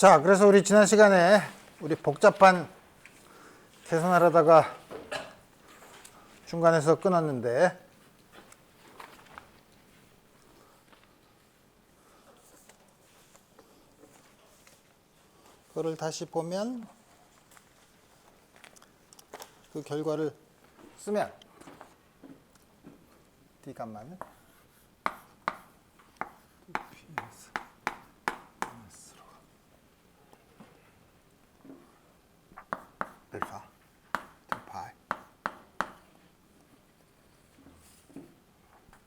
자, 그래서 우리 지난 시간에 우리 복잡한 계산하려다가 중간에서 끊었는데 그거를 다시 보면 그 결과를 쓰면 D값만은 알파 2파이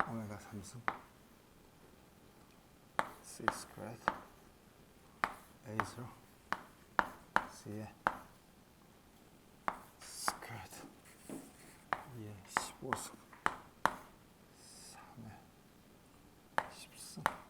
오메가 3승 C 스퀘어드 A0 C에 스퀘어드 2에 15승 3에 10승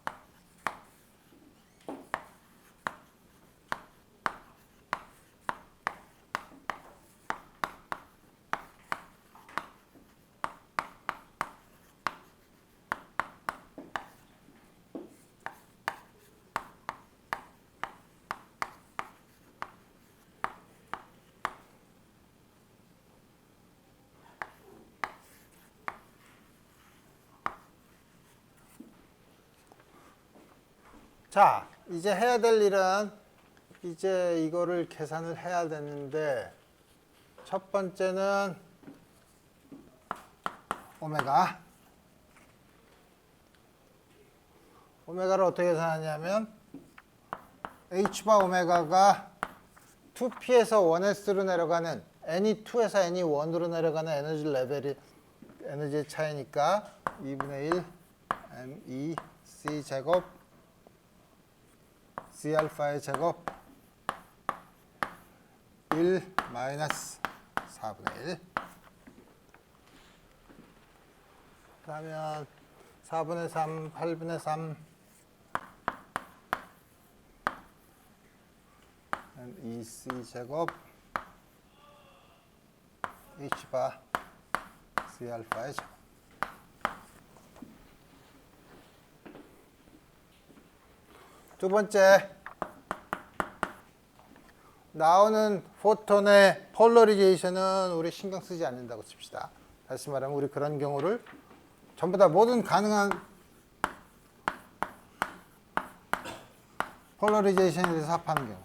자, 이제 해야 될 일은 이제 이거를 계산을 해야 되는데 첫 번째는 오메가를 어떻게 계산하냐면 H바 오메가가 2P에서 1S로 내려가는 N이 2에서 N이 1으로 내려가는 에너지 레벨이 에너지의 차이니까 2분의 1 MEC 제곱 C 알파의 제곱 1 마이너스 4분의 1 그러면 4분의 3, 8분의 3 EC 제곱 H바 C 알파의 제곱 두 번째, 나오는 포톤의 폴러리제이션은 우리 신경 쓰지 않는다고 칩시다. 다시 말하면 우리 그런 경우를 전부 다 모든 가능한 폴러리제이션에 대해서 합하는 경우.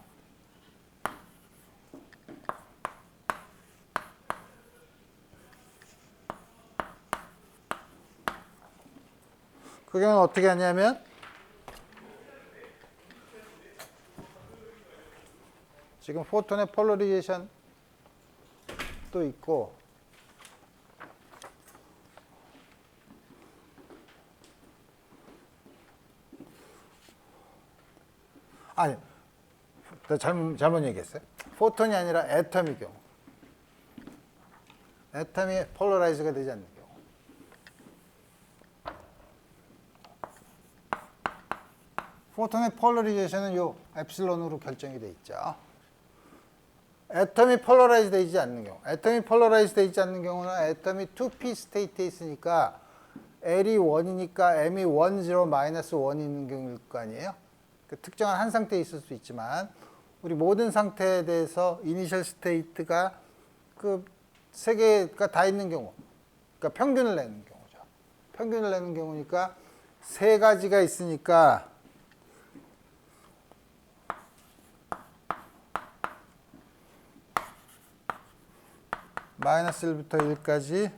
그 경우는 어떻게 하냐면 지금 포톤의 폴러리제이션도 있고 아니 잘못 얘기했어요. 포톤이 아니라 애텀의 경우 애텀이 폴러라이즈가 되지 않는 경우 포톤의 폴러리제이션은 요 엡실론으로 결정이 돼 있죠. 애텀이 폴러라이즈 되지 않는 경우 애텀이 폴러라이즈 되지 않는 경우는 애텀이 2p 스테이트에 있으니까 L이 1이니까 M이 1, 0, 마이너스 1이 있는 경우일 거 아니에요. 그 특정한 한 상태에 있을 수 있지만 우리 모든 상태에 대해서 이니셜 스테이트가 그 세 개가 다 있는 경우 그러니까 평균을 내는 경우죠. 평균을 내는 경우니까 세 가지가 있으니까 마이너스 1부터 1까지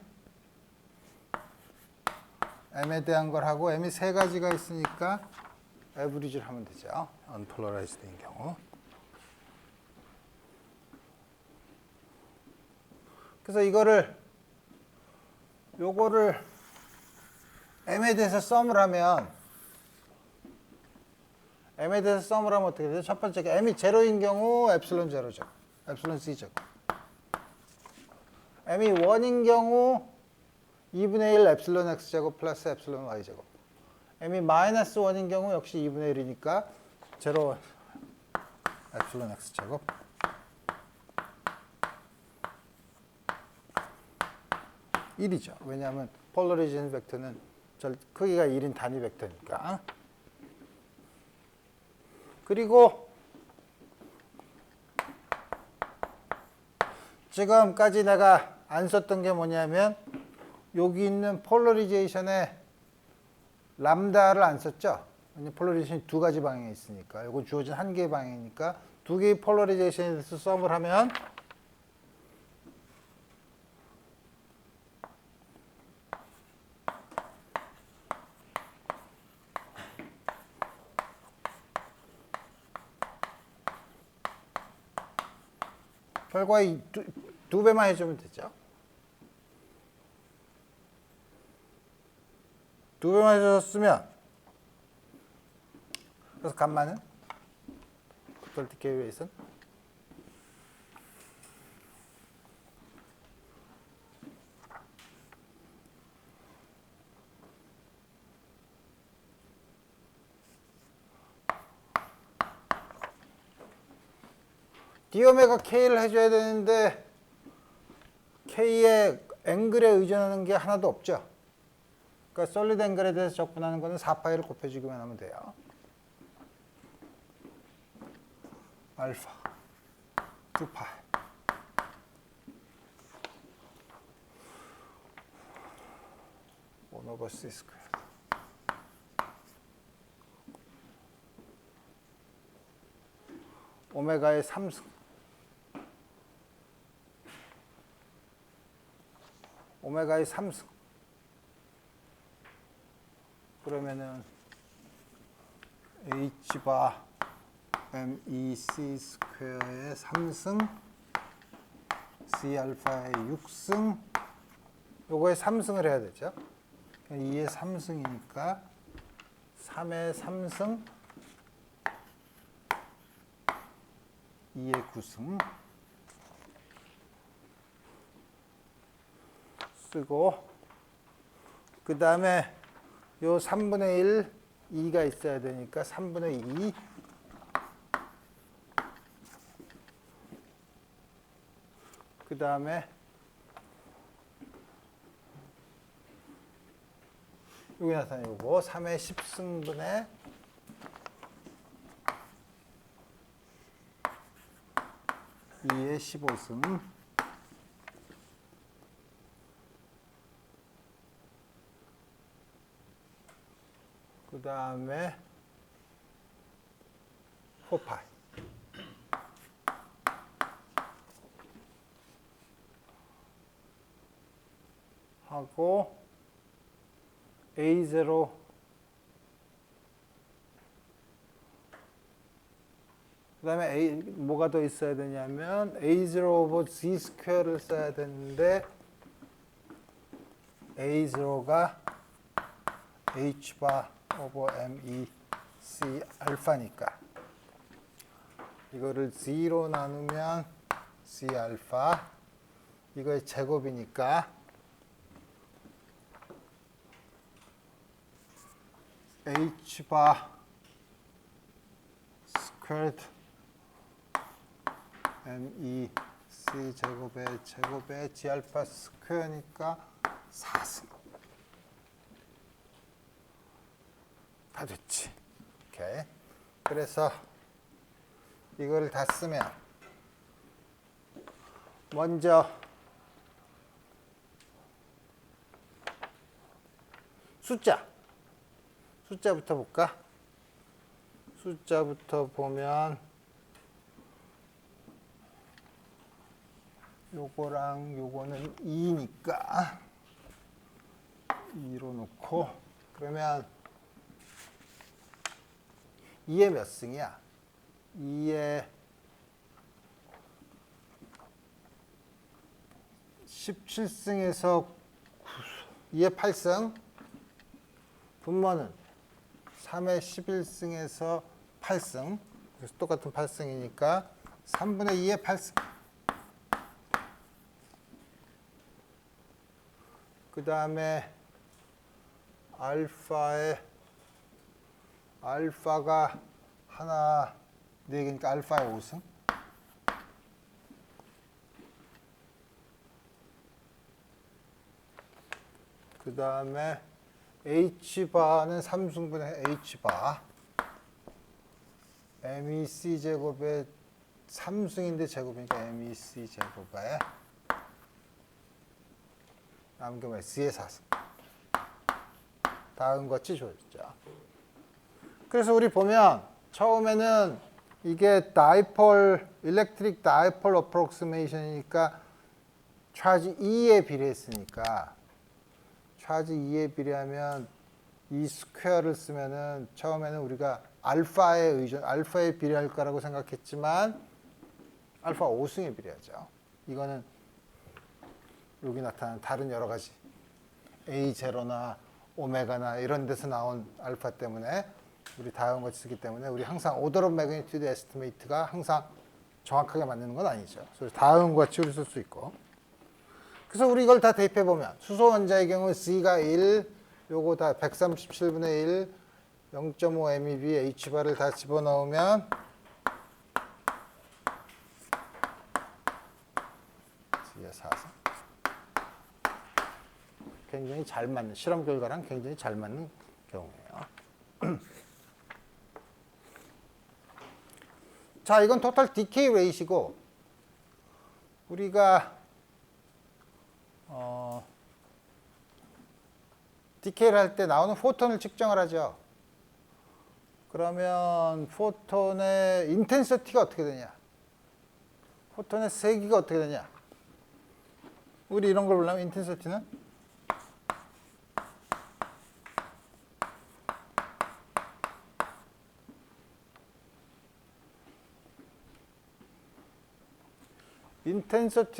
M에 대한 걸 하고 M이 세 가지가 있으니까 에브리지를 하면 되죠. 언폴러라이즈드인 경우. 그래서 요거를 M에 대해서 썸을 하면 어떻게 되죠? 첫 번째 M이 제로인 경우 엡실론 제로죠. 엡실론 C죠. M이 1인 경우 2분의 1 엡실론 X제곱 플러스 엡실론 Y제곱. M이 마이너스 1인 경우 역시 2분의 1이니까 제로 엡실론 X제곱. (1이죠) 왜냐하면 폴러리제이션 벡터는 크기가 1인 단위 벡터니까. 그리고 지금까지 내가 안 썼던 게 뭐냐면 여기 있는 폴러리제이션에 람다를 안 썼죠. 폴러리제이션이 두 가지 방향이 있으니까 이거 주어진 한 개의 방향이니까 두 개의 폴러리제이션에 대해서 썸을 하면 결과에 두 배만 해주면 되죠. 두 배만 해줬으면 그래서 간만은 덜티케이웨이선 D오메가 K를 해줘야 되는데 K의 앵글에 의존하는 게 하나도 없죠. 그러니까 솔리드 앵글에 대해서 적분하는 거는 4파이를 곱해주기만 하면 돼요. 알파 2파이 1/c 스퀘어 오메가의 3승 오메가의 3승 그러면은 h바 MEC 스퀘어의 3승 C알파의 6승 요거의 3승을 해야 되죠. 2의 3승이니까 3의 3승 2의 9승 쓰고 그 다음에 요 3분의 1 2가 있어야 되니까 3분의 2 그 다음에 여기 나타나 요거 3의 10승분의 2의 15승 그 다음에 4파이 하고 A0 그 다음에 A 뭐가 더 있어야 되냐면 A0 오버 Z 스퀘어를 써야 되는데 A0가 H바 오버 MEC 알파니까 이거를 Z로 나누면 C 알파 이거의 제곱이니까 H바 스퀘어드 MEC 제곱의 G 알파 스퀘어니까 4승 다 됐지. 오케이. 그래서 이거를 다 쓰면 먼저 숫자부터 볼까? 숫자부터 보면 요거랑 요거는 2니까 2로 놓고 그러면 2의 몇 승이야? 2의 17승에서 2의 8승 분모는 3의 11승에서 8승 그래서 똑같은 8승이니까 3분의 2의 8승 그 다음에 알파가 하나 4개니까 알파의 5승 그 다음에 H바는 3승분의 H바 MEC 제곱의 3승인데 제곱이니까 MEC 제곱에 남은 경우에 C의 4승. 다음 것이 주어졌죠. 그래서 우리 보면 처음에는 이게 다이폴, 일렉트릭 다이폴 어프록시메이션이니까 차지 2에 비례했으니까 차지 2에 비례하면 이 스퀘어를 쓰면은 처음에는 우리가 알파에 비례할 거라고 생각했지만 알파 5승에 비례하죠. 이거는 여기 나타난 다른 여러 가지 A0나 오메가나 이런 데서 나온 알파 때문에 우리 다음 같이 쓰기 때문에 우리 항상 오더 오브 매그니튜드 에스티메이트가 항상 정확하게 맞는 건 아니죠. 그래서 다음과 같이 우리 쓸 수 있고. 그래서 우리 이걸 다 대입해 보면 수소 원자의 경우 C가 1, 요거 다 137분의 1, 0.5 MeV Hbar을 다 집어넣으면 C의 4승. 굉장히 잘 맞는 실험 결과랑 굉장히 잘 맞는 경우예요. 자, 이건 토탈 디케이 레이시고 우리가 디케이를 할 때 나오는 포톤을 측정을 하죠. 그러면 포톤의 인텐시티가 어떻게 되냐? 포톤의 세기가 어떻게 되냐? 우리 이런 걸 보려면 인텐시티는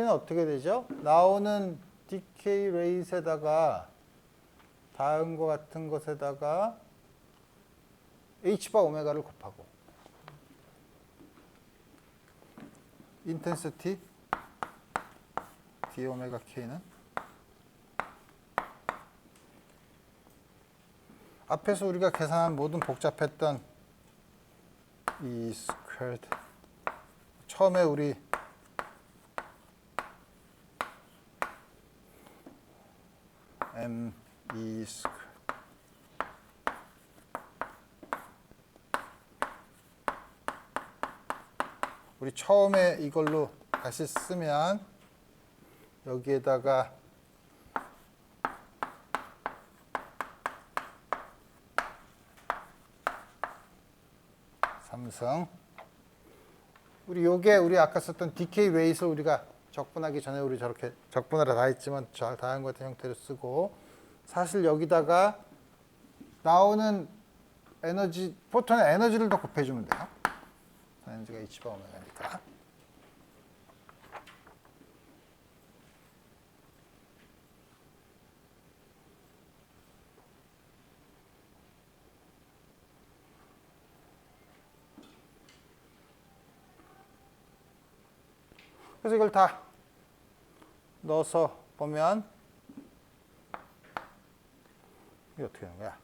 어떻게 되죠? 나오는 디케이 레이트에다가 다음과 같은 것에다가 H바 오메가를 곱하고 인텐시티 D 오메가 K는 앞에서 우리가 계산한 모든 복잡했던 E 스퀘어드 처음에 우리 M E 스퀘어드 우리 처음에 이걸로 다시 쓰면 여기에다가 삼성 우리 요게 우리 아까 썼던 디케이 레이트를 우리가 적분하기 전에 우리 저렇게 적분하라 다 했지만 다음 같은 형태로 쓰고 사실 여기다가 나오는 에너지 포톤의 에너지를 더 곱해주면 돼요. 에너지가 H바 오메가니까. 그래서 이걸 다 넣어서 보면 이게 어떻게 되는 거야?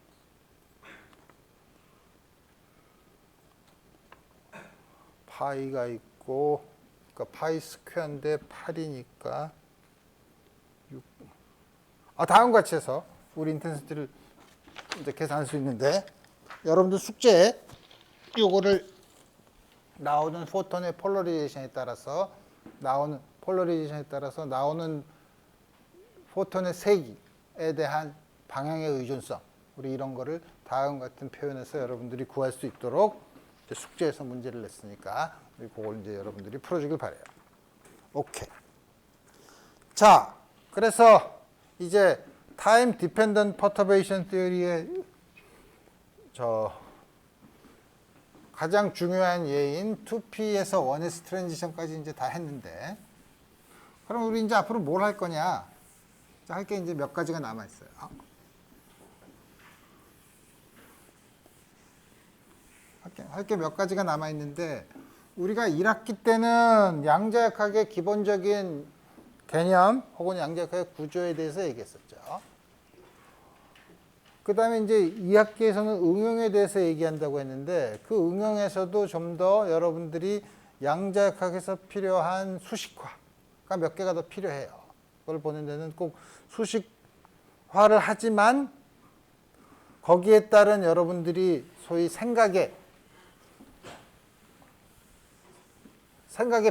파이가 있고, 그러니까 파이 스퀘어인데 8이니까 6. 다음과 같이 해서 우리 인텐시티를 이제 계산할 수 있는데 여러분들 숙제에 요거를 나오는 포톤의 폴러리제이션에 따라서 나오는 포톤의 세기에 대한 방향의 의존성 우리 이런 거를 다음 같은 표현에서 여러분들이 구할 수 있도록 숙제에서 문제를 냈으니까 우리 그걸 이제 여러분들이 풀어주길 바래요. 오케이. 자, 그래서 이제 타임 디펜던트 퍼터베이션 티어리의 가장 중요한 예인 2P에서 1S 트랜지션까지 이제 다 했는데 그럼 우리 이제 앞으로 뭘 할 거냐? 할 게 이제 몇 가지가 남아 있어요. 할 게 몇 가지가 남아 있는데 우리가 1학기 때는 양자역학의 기본적인 개념 혹은 양자역학의 구조에 대해서 얘기했었죠. 그 다음에 이제 2학기에서는 응용에 대해서 얘기한다고 했는데 그 응용에서도 좀 더 여러분들이 양자역학에서 필요한 수식화가 몇 개가 더 필요해요. 그걸 보는 데는 꼭 수식화를 하지만 거기에 따른 여러분들이 소위 생각의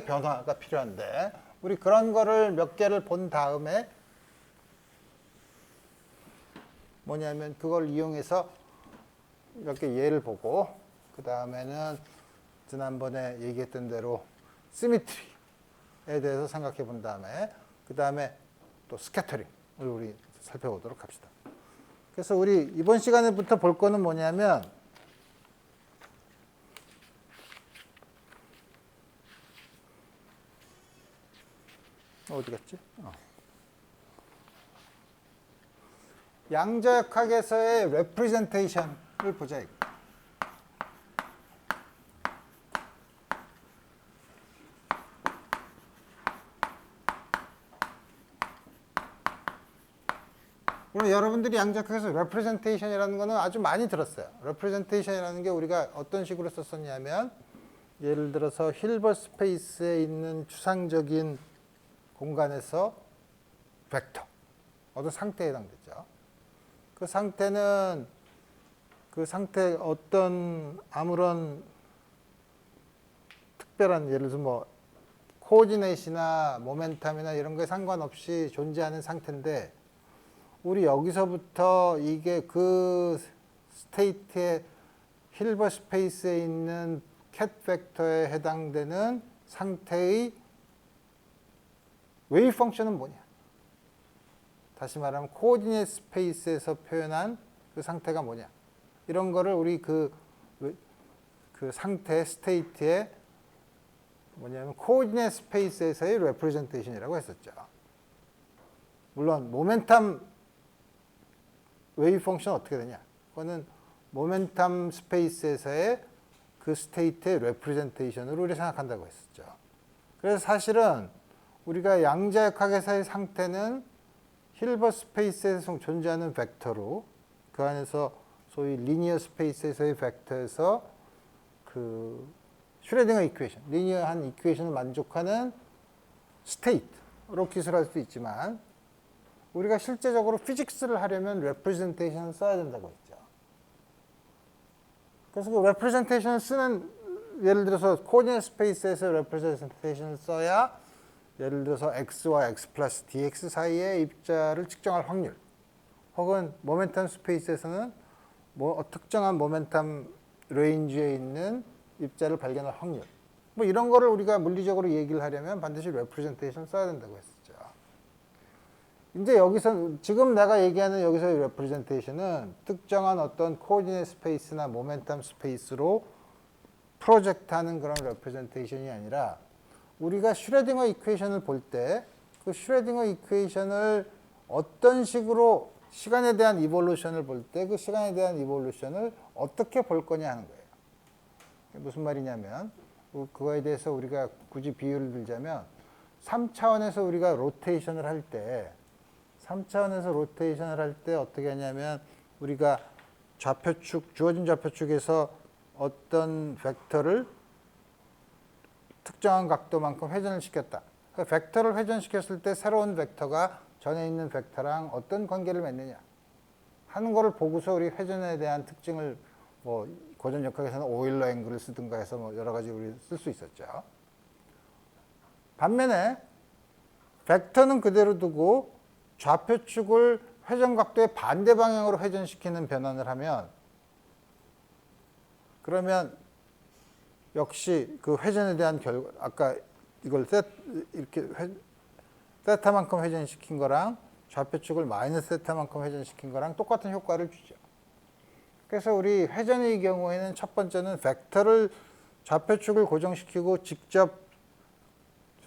변화가 필요한데 우리 그런 거를 몇 개를 본 다음에 뭐냐면 그걸 이용해서 이렇게 예를 보고 그 다음에는 지난번에 얘기했던 대로 시미트리에 대해서 생각해 본 다음에 그 다음에 또 스캐터링을 우리 살펴보도록 합시다. 그래서 우리 이번 시간에부터 볼 거는 뭐냐면 어디 갔지? 양자역학에서의 레프레젠테이션을 보자. 이거. 물론 여러분들이 양자역학에서 레프레젠테이션이라는 거는 아주 많이 들었어요. 레프레젠테이션이라는 게 우리가 어떤 식으로 썼었냐면 예를 들어서 힐버트 스페이스에 있는 추상적인 공간에서 벡터, 어떤 상태에 해당되죠. 그 상태는 그 상태 어떤 아무런 특별한 예를 들어서 뭐 코오디네이트나 모멘텀이나 이런 거에 상관없이 존재하는 상태인데 우리 여기서부터 이게 그 스테이트의 힐버트 스페이스에 있는 캣 벡터에 해당되는 상태의 웨이브 펑션은 뭐냐? 다시 말하면 코오디네이트 스페이스에서 표현한 그 상태가 뭐냐? 이런 거를 우리 그 상태, 스테이트의 뭐냐면 코오디네이트 스페이스에서의 레프레젠테이션이라고 했었죠. 물론 모멘텀 웨이브 펑션 어떻게 되냐? 그거는 모멘텀 스페이스에서의 그 스테이트의 레프레젠테이션으로 우리 생각한다고 했었죠. 그래서 사실은 우리가 양자역학에서의 상태는 힐버트 스페이스에서 존재하는 벡터로 그 안에서 소위 리니어 스페이스에서의 벡터에서 그 슈레딩거 이퀘이션, 리니어한 이퀘이션을 만족하는 스테이트로 기술할 수 있지만 우리가 실제적으로 피직스를 하려면 레프레젠테이션을 써야 된다고 했죠. 그래서 그 레프레젠테이션을 쓰는 예를 들어서 코오디네이트 스페이스에서 레프레젠테이션을 써야 예를 들어서 x와 x 플러스 dx 사이의 입자를 측정할 확률 혹은 모멘텀 스페이스에서는 특정한 모멘텀 레인지에 있는 입자를 발견할 확률 뭐 이런 거를 우리가 물리적으로 얘기를 하려면 반드시 레프레젠테이션을 써야 된다고 했었죠. 이제 여기서 지금 내가 얘기하는 여기서의 레프레젠테이션은 특정한 어떤 코오디네이트 스페이스나 모멘텀 스페이스로 프로젝트하는 그런 레프레젠테이션이 아니라 우리가 슈레딩거 이퀘이션을 볼 때 그 슈레딩거 이퀘이션을 어떤 식으로 시간에 대한 이볼루션을 볼 때 그 시간에 대한 이볼루션을 어떻게 볼 거냐 하는 거예요. 무슨 말이냐면 그거에 대해서 우리가 굳이 비유를 들자면 3차원에서 우리가 로테이션을 할 때 3차원에서 로테이션을 할 때 어떻게 하냐면 우리가 좌표축 주어진 좌표축에서 어떤 벡터를 특정한 각도만큼 회전을 시켰다. 그 벡터를 회전시켰을 때 새로운 벡터가 전에 있는 벡터랑 어떤 관계를 맺느냐 하는 거를 보고서 우리 회전에 대한 특징을 뭐 고전역학에서는 오일러 앵글을 쓰든가 해서 뭐 여러 가지 우리 쓸 수 있었죠. 반면에 벡터는 그대로 두고 좌표축을 회전 각도의 반대 방향으로 회전시키는 변환을 하면 그러면 역시 그 회전에 대한 결과 아까 이걸 이렇게 세타만큼 회전시킨 거랑 좌표축을 마이너스 세타만큼 회전시킨 거랑 똑같은 효과를 주죠. 그래서 우리 회전의 경우에는 첫 번째는 벡터를 좌표축을 고정시키고 직접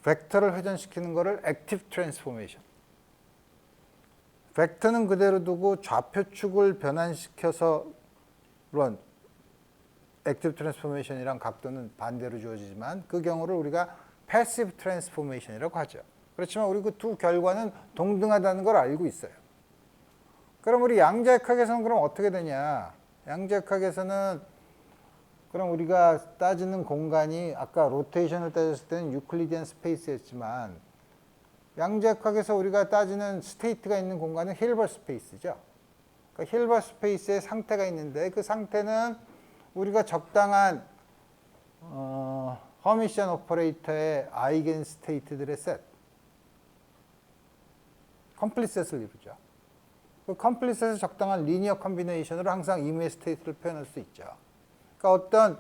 벡터를 회전시키는 거를 액티브 트랜스포메이션. 벡터는 그대로 두고 좌표축을 변환시켜서 물론 액티브 트랜스포메이션이랑 각도는 반대로 주어지지만 그 경우를 우리가 패시브 트랜스포메이션이라고 하죠. 그렇지만 우리 그 두 결과는 동등하다는 걸 알고 있어요. 그럼 우리 양자역학에서는 그럼 어떻게 되냐? 양자역학에서는 그럼 우리가 따지는 공간이 아까 로테이션을 따졌을 때는 유클리디안 스페이스였지만 양자역학에서 우리가 따지는 스테이트가 있는 공간은 힐버트 스페이스죠. 그러니까 힐버트 스페이스에 상태가 있는데 그 상태는 우리가 적당한 허미션 오퍼레이터의 아이겐 스테이트들의 셋, 컴플릿 셋을 이루죠. 그 컴플리트에서 적당한 리니어 컨비네이션으로 항상 임의의 스테이트를 표현할 수 있죠. 그러니까 어떤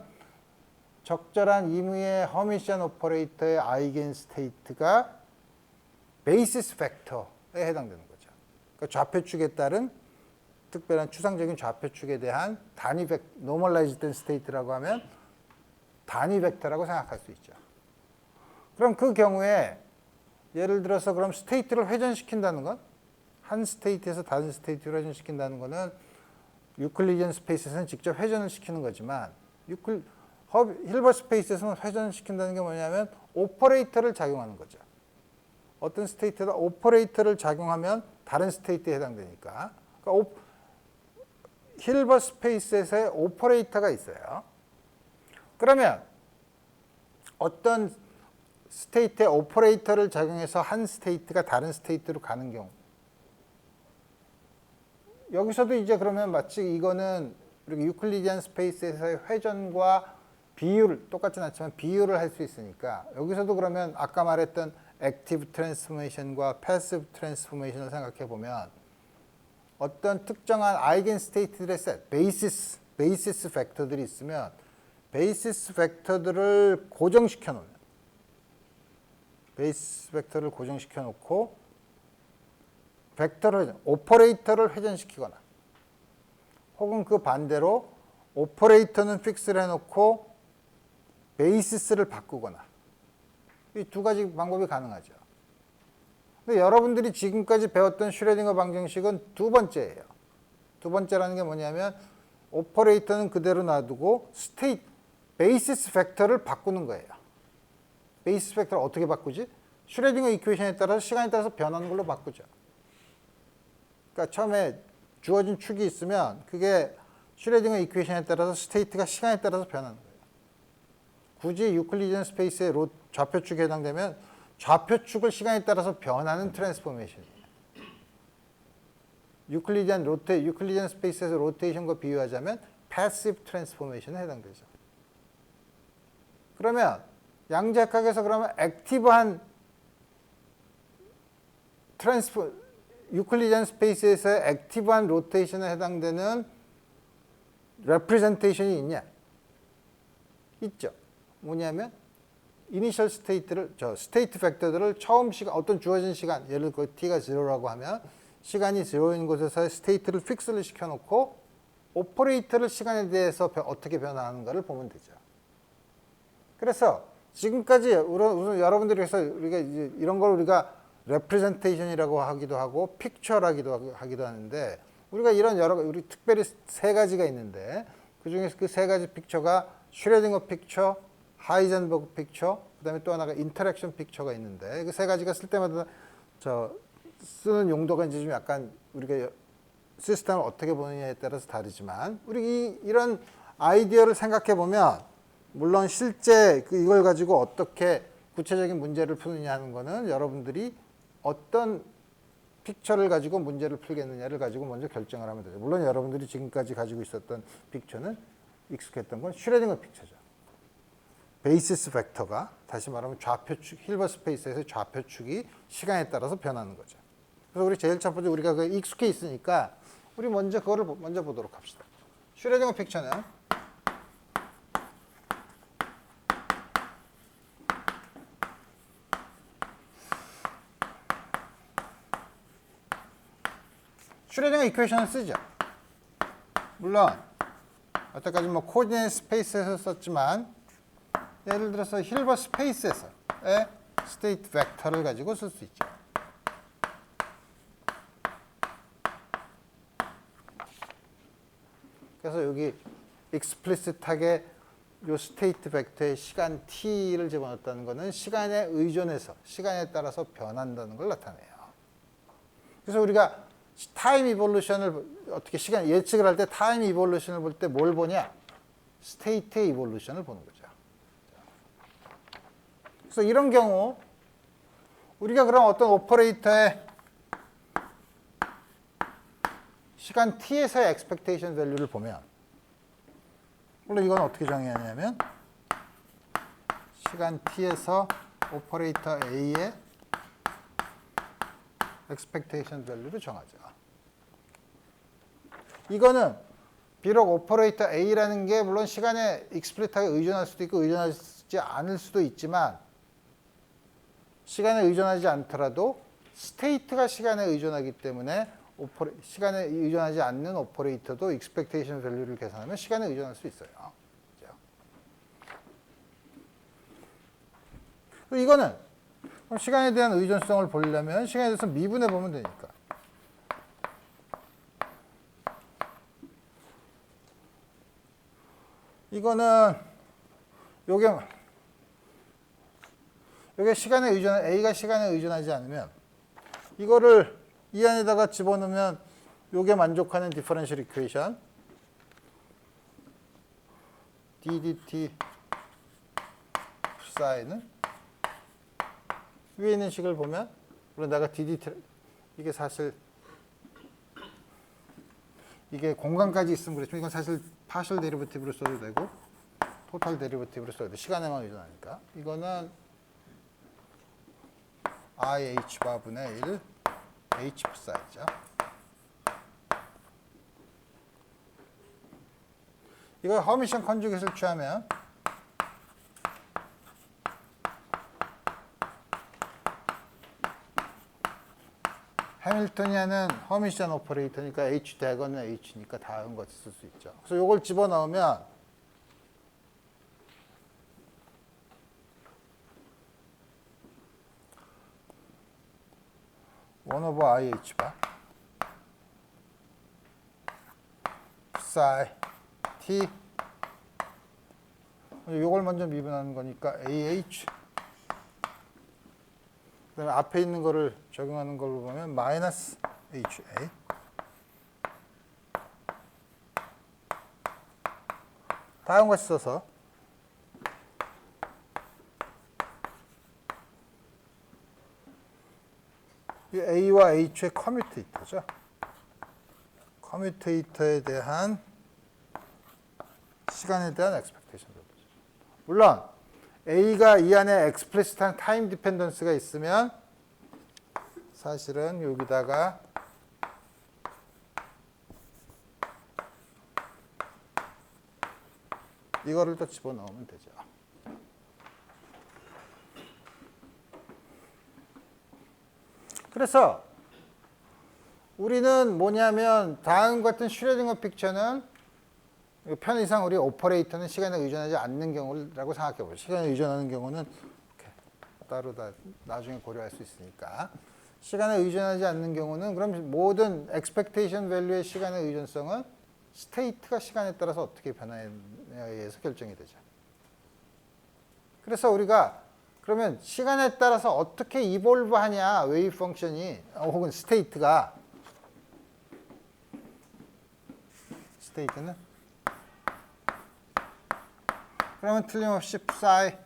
적절한 임의의 허미션 오퍼레이터의 아이겐 스테이트가 베이시스 벡터에 해당되는 거죠. 그러니까 좌표축에 따른 특별한 추상적인 좌표축에 대한 단위 노멀라이즈된 스테이트라고 하면 단위 벡터라고 생각할 수 있죠. 그럼 그 경우에 예를 들어서 그럼 스테이트를 회전시킨다는 건 한 스테이트에서 다른 스테이트로 회전시킨다는 거는 유클리디언 스페이스에서는 직접 회전을 시키는 거지만 힐버트 스페이스에서는 회전을 시킨다는 게 뭐냐면 오퍼레이터를 작용하는 거죠. 어떤 스테이트에다 오퍼레이터를 작용하면 다른 스테이트에 해당되니까. 그러니까 힐버트 스페이스에서의 오퍼레이터가 있어요. 그러면 어떤 스테이트의 오퍼레이터를 작용해서 한 스테이트가 다른 스테이트로 가는 경우. 여기서도 이제 그러면 마치 이거는 우리가 유클리디안 스페이스에서의 회전과 비율, 똑같진 않지만 비율을 할 수 있으니까 여기서도 그러면 아까 말했던 액티브 트랜스포메이션과 패시브 트랜스포메이션을 생각해 보면 어떤 특정한 아이겐 스테이트들의 셋, 베이시스 벡터들이 있으면 베이시스 벡터들을 고정시켜 놓으면 베이시스 벡터를 고정시켜 놓고 오퍼레이터를 회전시키거나 혹은 그 반대로 오퍼레이터는 픽스를 해놓고 베이시스를 바꾸거나 이 두 가지 방법이 가능하죠. 근데 여러분들이 지금까지 배웠던 슈레딩거 방정식은 두 번째예요. 두 번째라는 게 뭐냐면 오퍼레이터는 그대로 놔두고 베이시스 벡터를 바꾸는 거예요. 베이시스 벡터를 어떻게 바꾸지? 슈레딩거 이퀘이션에 따라서 시간에 따라서 변하는 걸로 바꾸죠. 그러니까 처음에 주어진 축이 있으면 그게 슈레딩거 이퀘이션에 따라서 스테이트가 시간에 따라서 변하는 거예요. 굳이 유클리디언 스페이스의 좌표축에 해당되면 좌표축을 시간에 따라서 변하는 트랜스포메이션이에요. 유클리디언 스페이스에서 로테이션과 비유하자면 패시브 트랜스포메이션에 해당되죠. 그러면 양자역학에서 그러면 액티브한 유클리디안 스페이스에서의 액티브한 로테이션에 해당되는 레프레젠테이션이 있냐? 있죠. 뭐냐면 이니셜 스테이트 벡터들을 처음 시간, 어떤 주어진 시간, 예를 들어 t가 0라고 하면 시간이 0인 곳에서의 스테이트를 픽스를 시켜놓고 오퍼레이터를 시간에 대해서 어떻게 변화하는가를 보면 되죠. 그래서 지금까지 여러분들이 해서 우리가 이제 이런 걸 우리가 레프레젠테이션이라고 하기도 하고 픽처라기도 하기도 하는데 우리가 이런 우리 특별히 세 가지가 있는데 그 중에서 그 세 가지 픽처가 슈레딩거 픽처, 하이젠버그 픽처, 그다음에 또 하나가 인터랙션 픽처가 있는데 그 세 가지가 쓸 때마다 쓰는 용도가 이제 좀 약간 우리가 시스템을 어떻게 보느냐에 따라서 다르지만 우리 이런 아이디어를 생각해 보면 물론 실제 이걸 가지고 어떻게 구체적인 문제를 푸느냐 하는 거는 여러분들이 어떤 픽처를 가지고 문제를 풀겠느냐를 가지고 먼저 결정을 하면 되죠. 물론 여러분들이 지금까지 가지고 있었던 픽처는 익숙했던 건 슈레딩거 픽처죠. 베이시스 벡터가 다시 말하면 좌표축, 힐버트 스페이스에서 좌표축이 시간에 따라서 변하는 거죠. 그래서 우리 제일 첫 번째 우리가 익숙해 있으니까 우리 먼저 그거를 먼저 보도록 합시다. 슈레딩거 픽처는 슈레딩거 이퀘이션을 쓰죠. 물론 여태까지 코디네이트 스페이스에서 썼지만 예를 들어서 힐버트 스페이스에서의 스테이트 벡터를 가지고 쓸 수 있죠. 그래서 여기 익스플리시트하게 요 스테이트 벡터의 시간 t를 집어넣었다는 것은 시간에 의존해서 시간에 따라서 변한다는 걸 나타내요. 그래서 우리가 타임 이볼루션을 어떻게 시간 예측을 할 때 타임 이볼루션을 볼 때 뭘 보냐? 스테이트의 이볼루션을 보는 거죠. 그래서 이런 경우 우리가 그럼 어떤 오퍼레이터의 시간 t에서의 expectation value를 보면 물론 이건 어떻게 정의하냐면 시간 t에서 오퍼레이터 a의 expectation value를 정하죠. 이거는 비록 오퍼레이터 A라는 게 물론 시간에 익스플리트하게 의존할 수도 있고 의존하지 않을 수도 있지만 시간에 의존하지 않더라도 스테이트가 시간에 의존하기 때문에 시간에 의존하지 않는 오퍼레이터도 익스펙테이션 밸류를 계산하면 시간에 의존할 수 있어요. 그렇죠? 이거는 시간에 대한 의존성을 보려면 시간에 대해서 미분해 보면 되니까. 이거는 요게 시간에 A가 시간에 의존하지 않으면 이거를 이 안에다가 집어넣으면 요게 만족하는 디퍼런셜 이퀘이션 ddt 사인은 위에 있는 식을 보면 물론 내가 ddt 이게 사실 이게 공간까지 있으면 그렇지만 이건 사실 파셜 데리버티브로 써도 되고 토탈 데리버티브로 써도 돼. 시간에만 의존하니까. 이거는 IH 바분의 1 H 사이죠. 이거 허미션 컨주게이트를 취하면 해밀토니안은 허미션 오퍼레이터니까 H 대거는 H니까 다음 것을 쓸 수 있죠. 그래서 이걸 집어넣으면 원 오버 IH 바 psi T 이걸 먼저 미분하는 거니까 AH 그다음에 앞에 있는 거를 적용하는 걸로 보면 마이너스 HA 다음 같이 써서 이 A와 H의 커뮤테이터죠. 커뮤테이터에 대한 시간에 대한 엑스펙테이션 밸류죠. 물론 A가 이 안에 explicit한 타임 디펜던스가 있으면 사실은 여기다가 이거를 또 집어넣으면 되죠. 그래서 우리는 뭐냐면 다음 같은 슈레딩거 픽처는 편의상 우리 오퍼레이터는 시간에 의존하지 않는 경우라고 생각해 보죠. 시간에 의존하는 경우는 따로 다 나중에 고려할 수 있으니까. 시간에 의존하지 않는 경우는 그럼 모든 expectation value의 시간의 의존성은 스테이트가 시간에 따라서 어떻게 변화에 의해서 결정이 되죠. 그래서 우리가 그러면 시간에 따라서 어떻게 이볼브 하냐 웨이브 펑션이 혹은 스테이트가 스테이트는 그러면 틀림없이 psi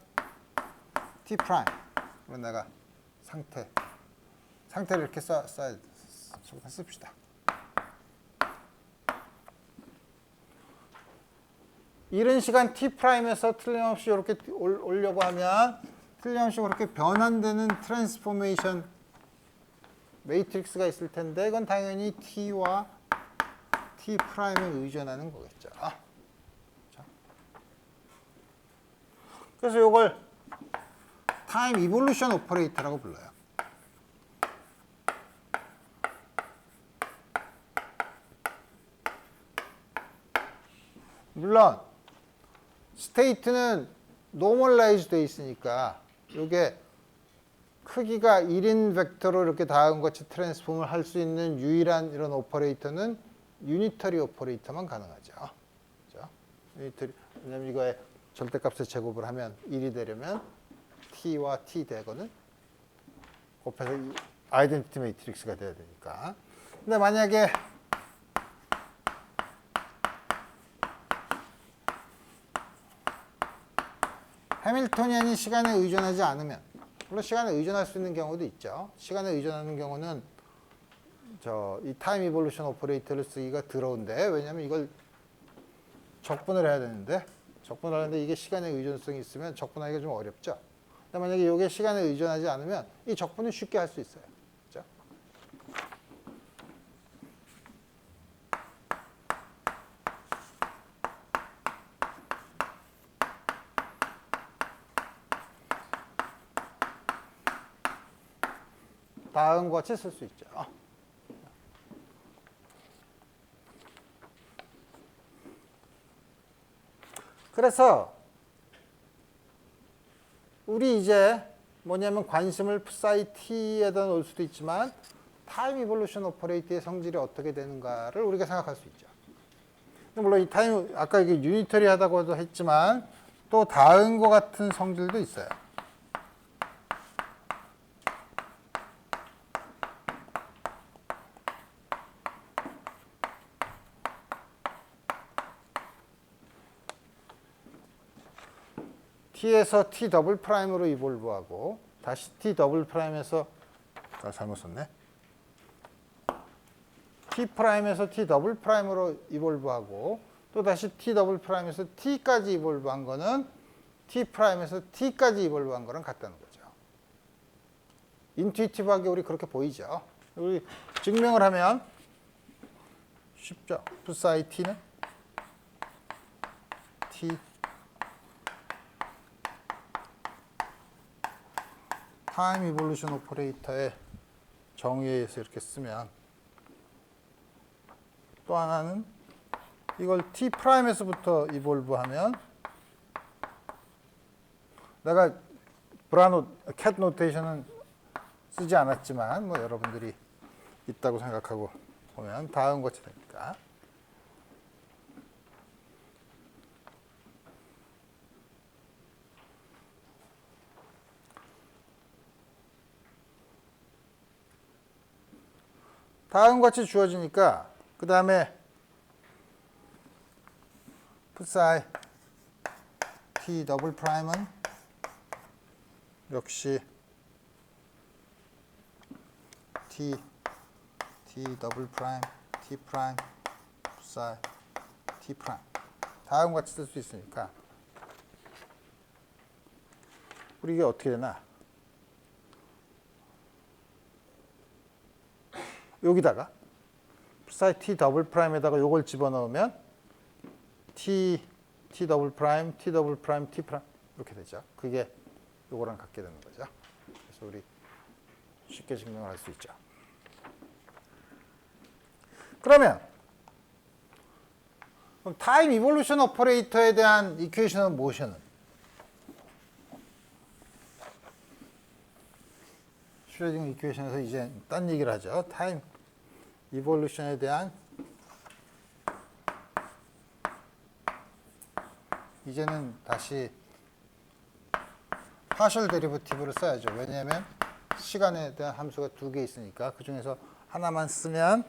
t 프라임 그럼 내가 상태를 이렇게 써야 씁시다. 이런 시간 t 프라임에서 틀림없이 이렇게 오려고 하면 틀림없이 그렇게 변환되는 트랜스포메이션 매트릭스가 있을 텐데 이건 당연히 t와 t 프라임에 의존하는 거겠죠. 그래서 이걸 타임 이볼루션 오퍼레이터라고 불러요. 물론 스테이트는 노멀라이즈 돼 있으니까 이게 크기가 1인 벡터로 이렇게 다음같이 트랜스폼을 할 수 있는 유일한 이런 오퍼레이터는 유니터리 오퍼레이터만 가능하죠. 그렇죠? 유니터리, 왜냐면 이거에 절대값의 제곱을 하면 1이 되려면 t와 t 대거는 곱해서 아이덴티티 매트릭스가 돼야 되니까. 근데 만약에 해밀토니안이 시간에 의존하지 않으면 물론 시간에 의존할 수 있는 경우도 있죠. 시간에 의존하는 경우는 이 타임 이볼루션 오퍼레이터를 쓰기가 더러운데 왜냐하면 이걸 적분을 해야 되는데 적분을 하는데 이게 시간에 의존성이 있으면 적분하기가 좀 어렵죠. 근데 만약에 이게 시간에 의존하지 않으면 이 적분은 쉽게 할 수 있어요. 그렇죠? 다음과 같이 쓸 수 있죠. 그래서 우리 이제 뭐냐면 관심을 psi t에다 놓을 수도 있지만 타임 이볼루션 오퍼레이터의 성질이 어떻게 되는가를 우리가 생각할 수 있죠. 물론 이 타임 아까 이게 유니터리하다고도 했지만 또 다음과 같은 성질도 있어요. t에서 t 더블 프라임으로 이볼브하고 다시 t 더블 프라임에서 잘못 썼네. t 프라임에서 t 더블 프라임으로 이볼브하고 또 다시 t 더블 프라임에서 t까지 이볼브한 거는 t 프라임에서 t까지 이볼브한 거랑 같다는 거죠. 인투이티브하게 우리 그렇게 보이죠. 우리 증명을 하면 쉽죠. psi t는 t 타임 이볼루션 오퍼레이터의 정의에 의해서 이렇게 쓰면 또 하나는 이걸 t 프라임에서부터 이볼브 하면 내가 브라노 캣 노테이션은 쓰지 않았지만 뭐 여러분들이 있다고 생각하고 보면 다음과 같이 되니까 다음과 같이 주어지니까 그 다음에 psi t 더블 프라임은 역시 t 더블 프라임 t 프라임 psi t 프라임 다음과 같이 쓸 수 있으니까 우리 이게 어떻게 되나? 여기다가 psi t 더블 프라임에다가 요걸 집어넣으면 t 더블 프라임, t 더블 프라임, t 프라임 이렇게 되죠. 그게 요거랑 같게 되는 거죠. 그래서 우리 쉽게 증명을 할 수 있죠. 그럼 타임 이볼루션 오퍼레이터에 대한 이퀘이션은 모션은 슈레딩거 이퀘이션에서 이제 딴 얘기를 하죠. 타임 이볼루션에 대한 이제는 다시 파셜 데리버티브를 써야죠. 왜냐하면 시간에 대한 함수가 두 개 있으니까 그 중에서 하나만 쓰면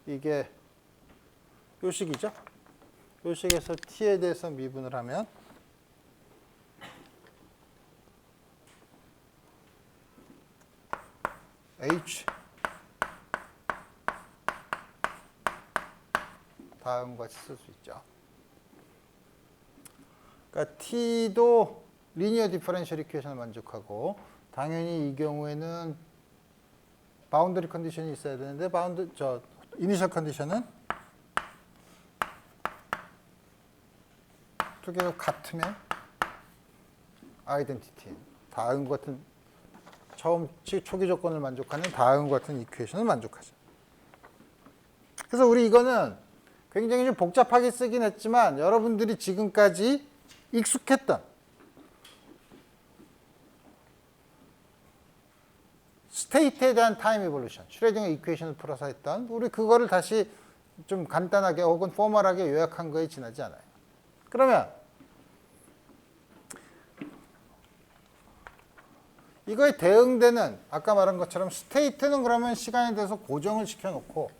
이게 요 식이죠. 요 식에서 t에 대해서 미분을 하면 h 다음과 같이 쓸 수 있죠. 그러니까 t도 리니어 디퍼런셜 이퀘이션을 만족하고 당연히 이 경우에는 바운더리 컨디션이 있어야 되는데 이니셜 컨디션은 두 개가 같으면 아이덴티티 다음과 같은 처음 초기 조건을 만족하는 다음과 같은 이퀘이션을 만족하죠. 그래서 우리 이거는 굉장히 좀 복잡하게 쓰긴 했지만 여러분들이 지금까지 익숙했던 스테이트에 대한 타임 이볼루션, 슈레딩거 이퀘이션을 풀어서 했던 우리 그거를 다시 좀 간단하게 혹은 포멀하게 요약한 거에 지나지 않아요. 그러면 이거에 대응되는 아까 말한 것처럼 스테이트는 그러면 시간에 대해서 고정을 시켜놓고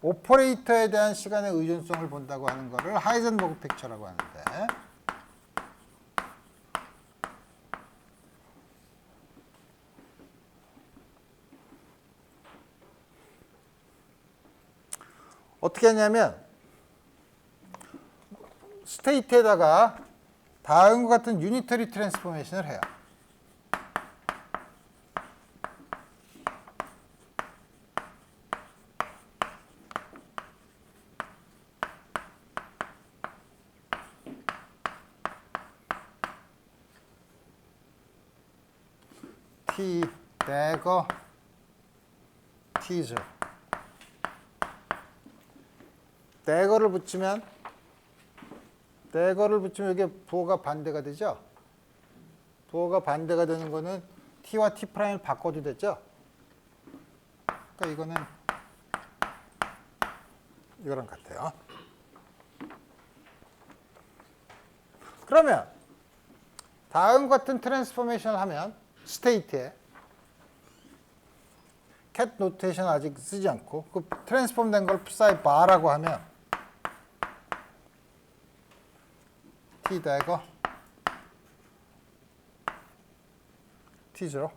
오퍼레이터에 대한 시간의 의존성을 본다고 하는 거를 하이젠버그 픽처라고 하는데 어떻게 하냐면 스테이트에다가 다음과 같은 유니터리 트랜스포메이션을 해요. T 대거 T죠. 대거를 붙이면 이게 부호가 반대가 되죠. 부호가 반대가 되는 거는 T와 T'을 바꿔도 되죠. 그러니까 이거는 이거랑 같아요. 그러면 다음 같은 트랜스포메이션을 하면 스테이트에 cat 노테이션 아직 쓰지 않고 그 트랜스폼 된 걸 psi bar라고 하면 t 대거 t죠.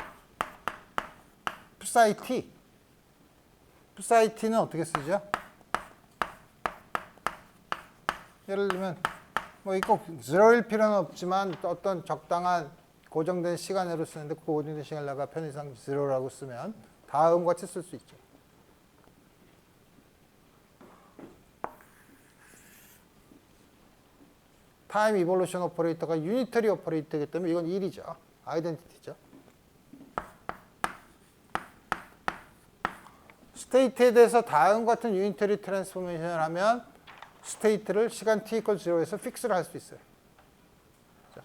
psi t는 어떻게 쓰죠? 예를 들면 뭐 이거 0일 필요는 없지만 어떤 적당한 고정된 시간으로 쓰는데 그 고정된 시간을 내가 편의상 0라고 쓰면 다음과 같이 쓸 수 있죠. 타임 이볼루션 오퍼레이터가 유니터리 오퍼레이터이기 때문에 이건 1이죠. 아이덴티티죠. 스테이트에 대해서 다음 같은 유니터리 트랜스포메이션을 하면 스테이트를 시간 t equal 0에서 픽스를 할 수 있어요. 자.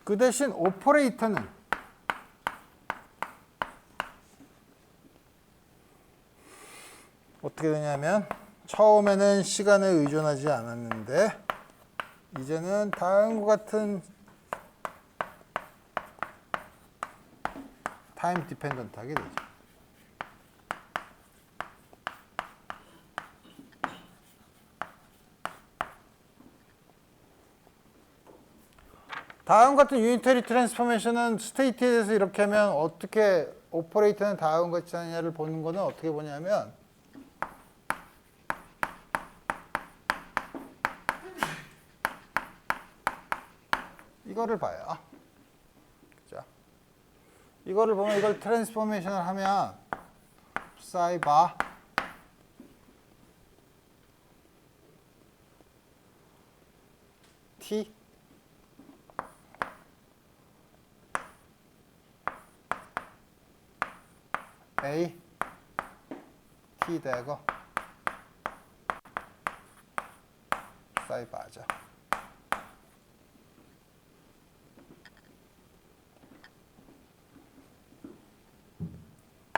그 대신 오퍼레이터는 어떻게 되냐면 처음에는 시간에 의존하지 않았는데 이제는 다음과 같은 타임 디펜던트하게 되죠. 다음 같은 유니터리 트랜스포메이션은 스테이트에 대해서 이렇게 하면 어떻게 오퍼레이터는 다음 같이 하느냐를 보는 거는 어떻게 보냐면 이거를 봐요. 그죠? 이거를 보면 이걸 트랜스포메이션을 하면 psi bar t a t 대거 psi bar죠.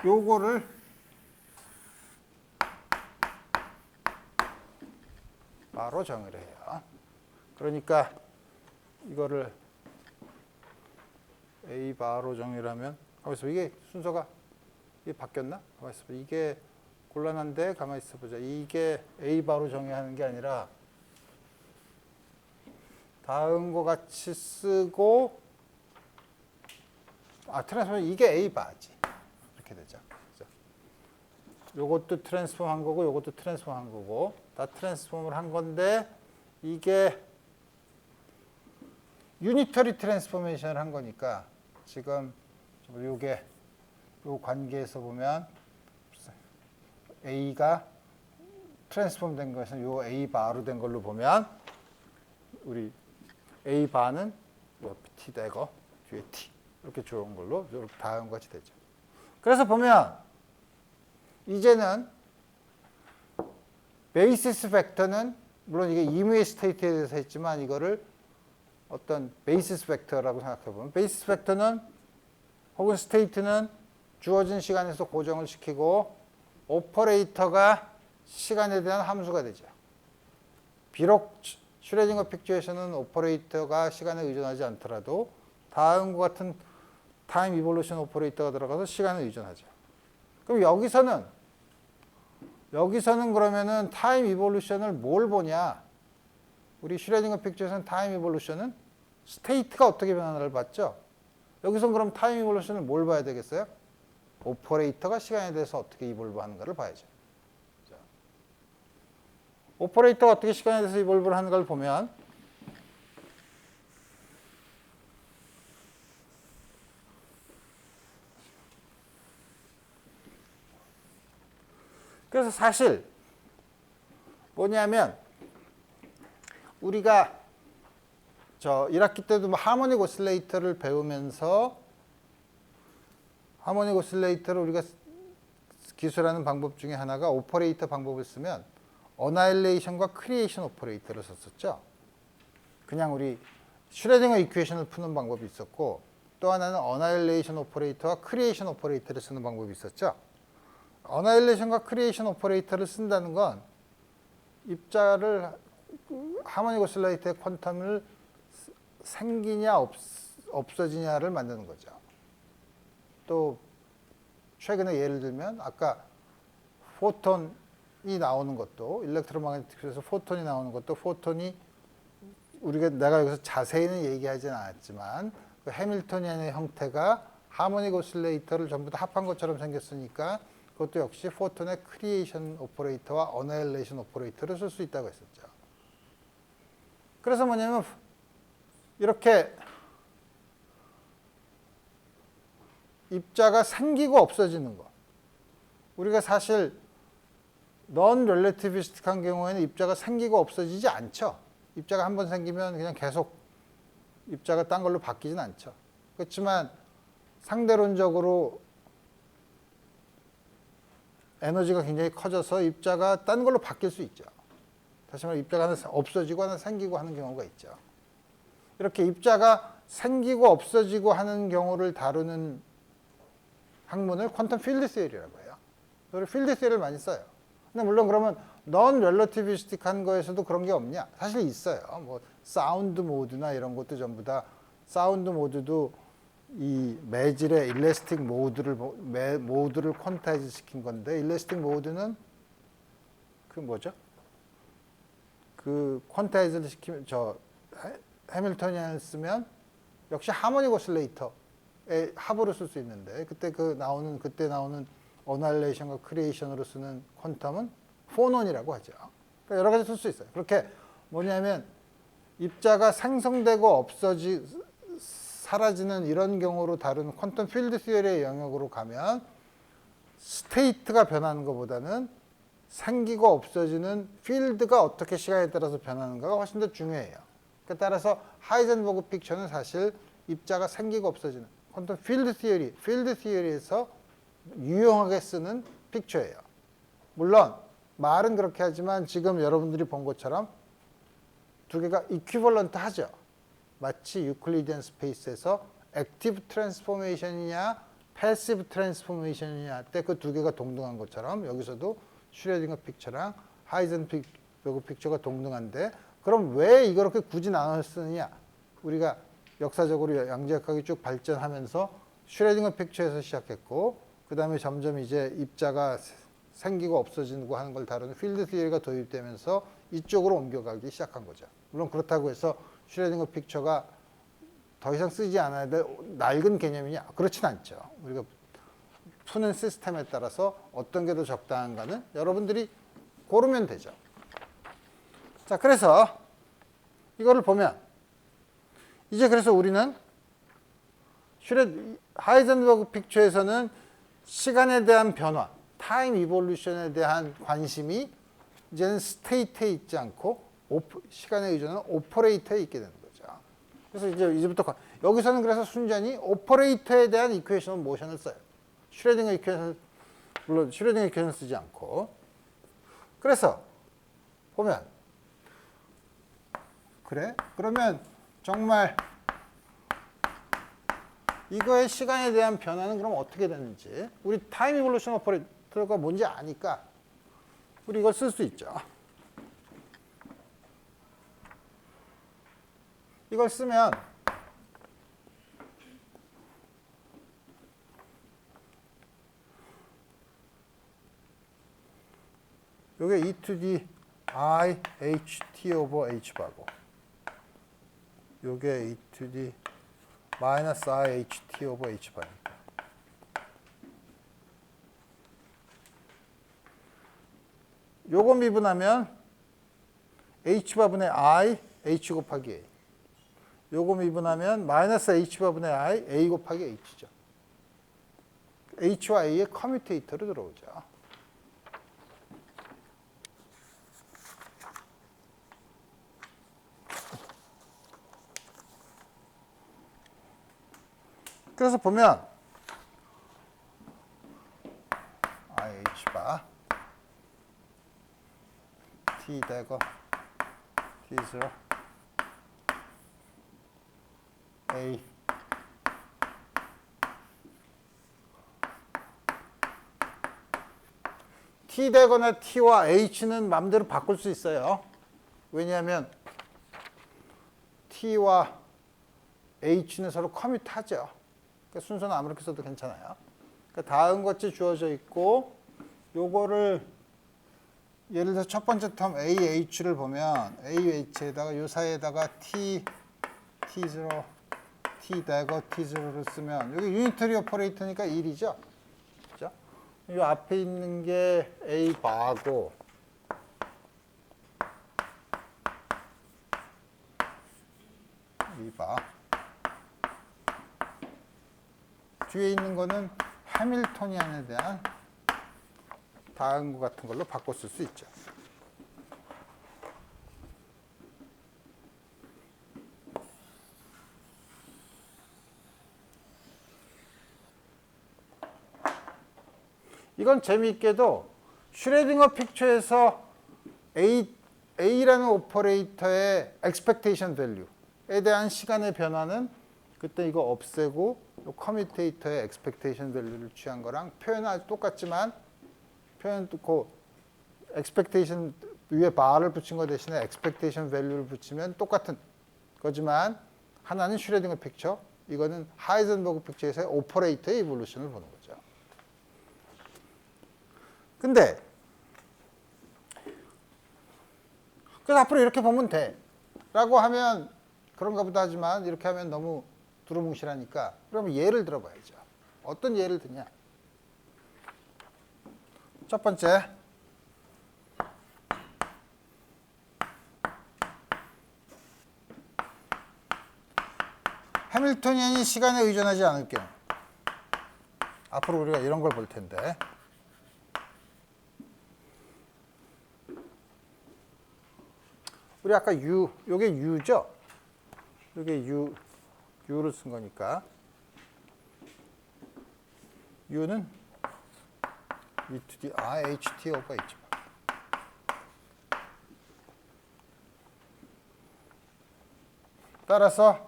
요거를 바로 정의를 해요. 그러니까 이거를 A 바로 정의를 하면 가만히 있어. 이게 순서가 이게 바뀌었나? 가만히 있어. 이게 곤란한데 가만히 있어 보자. 이게 A 바로 정의하는 게 아니라 다음과 같이 쓰고 트랜스폼 이게 A 바지. 이렇게 되죠. 요것도 트랜스폼 한 거고 요것도 트랜스폼 한 거고 다 트랜스폼을 한 건데 이게 유니터리 트랜스포메이션을 한 거니까 지금 요게 요 관계에서 보면 A가 트랜스폼 된 것은 요 A 바로 된 걸로 보면 우리 A 바는 T 대거 뒤에 T 이렇게 좋은 걸로 이렇게 다음과 같이 되죠. 그래서 보면 이제는 베이시스 벡터는 물론 이게 이무의 스테이트에 대해서 했지만 이거를 어떤 베이시스 벡터라고 생각해 보면 베이시스 벡터는 혹은 스테이트는 주어진 시간에서 고정을 시키고 오퍼레이터가 시간에 대한 함수가 되죠. 비록 슈레딩거 픽처에서는 오퍼레이터가 시간에 의존하지 않더라도 다음과 같은 타임 이볼루션 오퍼레이터가 들어가서 시간에 의존하죠. 그럼 여기서는 그러면은 타임 이볼루션을 뭘 보냐? 우리 슈레딩거 픽처에서는 타임 이볼루션은 스테이트가 어떻게 변하는가를 봤죠? 여기서는 그럼 타임 이볼루션을 뭘 봐야 되겠어요? 오퍼레이터가 시간에 대해서 어떻게 이볼브 하는가를 봐야죠. 자. 오퍼레이터가 어떻게 시간에 대해서 이볼브를 하는 걸 보면 그래서 사실 뭐냐면 우리가 저 1학기 때도 뭐 하모닉 오실레이터를 배우면서 하모닉 오실레이터를 우리가 기술하는 방법 중에 하나가 오퍼레이터 방법을 쓰면 어나일레이션과 크리에이션 오퍼레이터를 썼었죠. 그냥 우리 슈레딩거 이퀘이션을 푸는 방법이 있었고 또 하나는 어나일레이션 오퍼레이터와 크리에이션 오퍼레이터를 쓰는 방법이 있었죠. 어나일레이션과 크리에이션 오퍼레이터를 쓴다는 건 입자를 하모닉 오실레이터의 퀀텀을 생기냐 없어지냐를 만드는 거죠. 또 최근에 예를 들면 아까 포톤이 나오는 것도 일렉트로마그네틱에서 포톤이 나오는 것도 포톤이 내가 여기서 자세히는 얘기하지는 않았지만 그 해밀토니안의 형태가 하모닉 오실레이터를 전부 다 합한 것처럼 생겼으니까 그것도 역시 포톤의 크리에이션 오퍼레이터와 어나일레이션 오퍼레이터를 쓸 수 있다고 했었죠. 그래서 뭐냐면 이렇게 입자가 생기고 없어지는 거. 우리가 사실 넌 렐래티비스틱한 경우에는 입자가 생기고 없어지지 않죠. 입자가 한번 생기면 그냥 계속 입자가 딴 걸로 바뀌진 않죠. 그렇지만 상대론적으로 에너지가 굉장히 커져서 입자가 딴 걸로 바뀔 수 있죠. 다시 말해 입자가 하나 없어지고 하나 생기고 하는 경우가 있죠. 이렇게 입자가 생기고 없어지고 하는 경우를 다루는 학문을 퀀텀 필드 시어리라고 해요. 그래서 필드 시어리를 많이 써요. 근데 물론 그러면 넌 렐러티비스틱한 거에서도 그런 게 없냐? 사실 있어요. 뭐 사운드 모드나 이런 것도 전부 다 사운드 모드도 이 매질의 일래스틱 모드를 퀀타이즈 시킨 건데 일래스틱 모드는 그 뭐죠? 그 퀀타이즈를 시키면 저 해밀토니안을 쓰면 역시 하모닉 오실레이터의 합으로 쓸 수 있는데 그때 나오는 어나일레이션과 크리에이션으로 쓰는 퀀텀은 포논이라고 하죠. 그러니까 여러 가지 쓸 수 있어요. 그렇게 뭐냐면 입자가 생성되고 사라지는 이런 경우로 다루는 퀀텀 필드 시어리의 영역으로 가면 스테이트가 변하는 것보다는 생기고 없어지는 필드가 어떻게 시간에 따라서 변하는가가 훨씬 더 중요해요. 따라서 하이젠버그 픽처는 사실 입자가 생기고 없어지는 퀀텀 필드 시어리에서 유용하게 쓰는 픽처예요. 물론 말은 그렇게 하지만 지금 여러분들이 본 것처럼 두 개가 이퀴벌런트 하죠. 마치 유클리디안 스페이스에서 액티브 트랜스포메이션이냐 패시브 트랜스포메이션이냐 때 그 두 개가 동등한 것처럼 여기서도 슈레딩거 픽처랑 하이젠버그 픽처가 동등한데 그럼 왜 이렇게 굳이 나눠 쓰느냐? 우리가 역사적으로 양자역학이 쭉 발전하면서 슈레딩거 픽처에서 시작했고 그 다음에 점점 이제 입자가 생기고 없어지고 하는 걸 다루는 필드 시어리가 도입되면서 이쪽으로 옮겨가기 시작한 거죠. 물론 그렇다고 해서 슈레딩거 픽처가 더 이상 쓰지 않아야 될 낡은 개념이냐? 그렇진 않죠. 우리가 푸는 시스템에 따라서 어떤 게 더 적당한가는 여러분들이 고르면 되죠. 자, 그래서 이거를 보면 이제 그래서 우리는 하이젠버그 픽처에서는 시간에 대한 변화, 타임 이볼루션에 대한 관심이 이제는 스테이트에 있지 않고 시간에 의존하는 오퍼레이터에 있게 되는 거죠. 그래서 이제부터 여기서는 그래서 순전히 오퍼레이터에 대한 이퀘이션 오브 모션을 써요. 슈레딩거 이퀘이션 물론 슈레딩거 이퀘이션 쓰지 않고. 그래서 보면 그래? 그러면 정말 이거의 시간에 대한 변화는 그럼 어떻게 되는지 우리 타임 이볼루션 오퍼레이터가 뭔지 아니까 우리 이걸 쓸 수 있죠. 이걸 쓰면 요게 e to the i h t over h 바고 요게 e to the 마이너스 i h t over h 바니까 요거 미분하면 h 바분의 i h 곱하기 a 요거 미분하면 마이너스 h 바분의 i a 곱하기 h죠. h와 a의 커뮤테이터로 들어오죠. 그래서 보면 h 바 t 대거 t0 a t 되거나 t와 h는 마음대로 바꿀 수 있어요. 왜냐하면 t와 h는 서로 커뮤트하죠. 그러니까 순서는 아무렇게 써도 괜찮아요. 그러니까 다음 것이 주어져 있고 요거를 예를 들어서 첫 번째 텀 AH를 보면 AH에다가 요 사이에다가 T0, T 대거 T0를 쓰면 여기 유니터리 오퍼레이터니까 1이죠. 그죠? 요 앞에 있는 게 A 바고 B 바 뒤에 있는 거는 해밀토니안에 대한 다음 것 같은 걸로 바꿔 쓸 수 있죠. 이건 재미있게도 슈레딩거 픽처에서 A라는 오퍼레이터의 expectation value에 대한 시간의 변화는 그때 이거 없애고 커뮤테이터의 expectation value를 취한 거랑 표현은 똑같지만 표현 그 expectation 위에 바를 붙인 거 대신에 expectation value를 붙이면 똑같은 거지만 하나는 슈레딩거 픽처, 이거는 하이젠버그 픽처에서의 오퍼레이터의 이볼루션을 보는 거죠. 근데 그래서 앞으로 이렇게 보면 돼 라고 하면 그런가 보다 하지만 이렇게 하면 너무 두루뭉실하니까 그러면 예를 들어봐야죠. 어떤 예를 드냐. 첫 번째, 해밀토니안이 시간에 의존하지 않을 경우. 앞으로 우리가 이런 걸 볼 텐데 우리 아까 요게 U죠? 요게 U를 쓴 거니까 U는 E to the HT over H. 따라서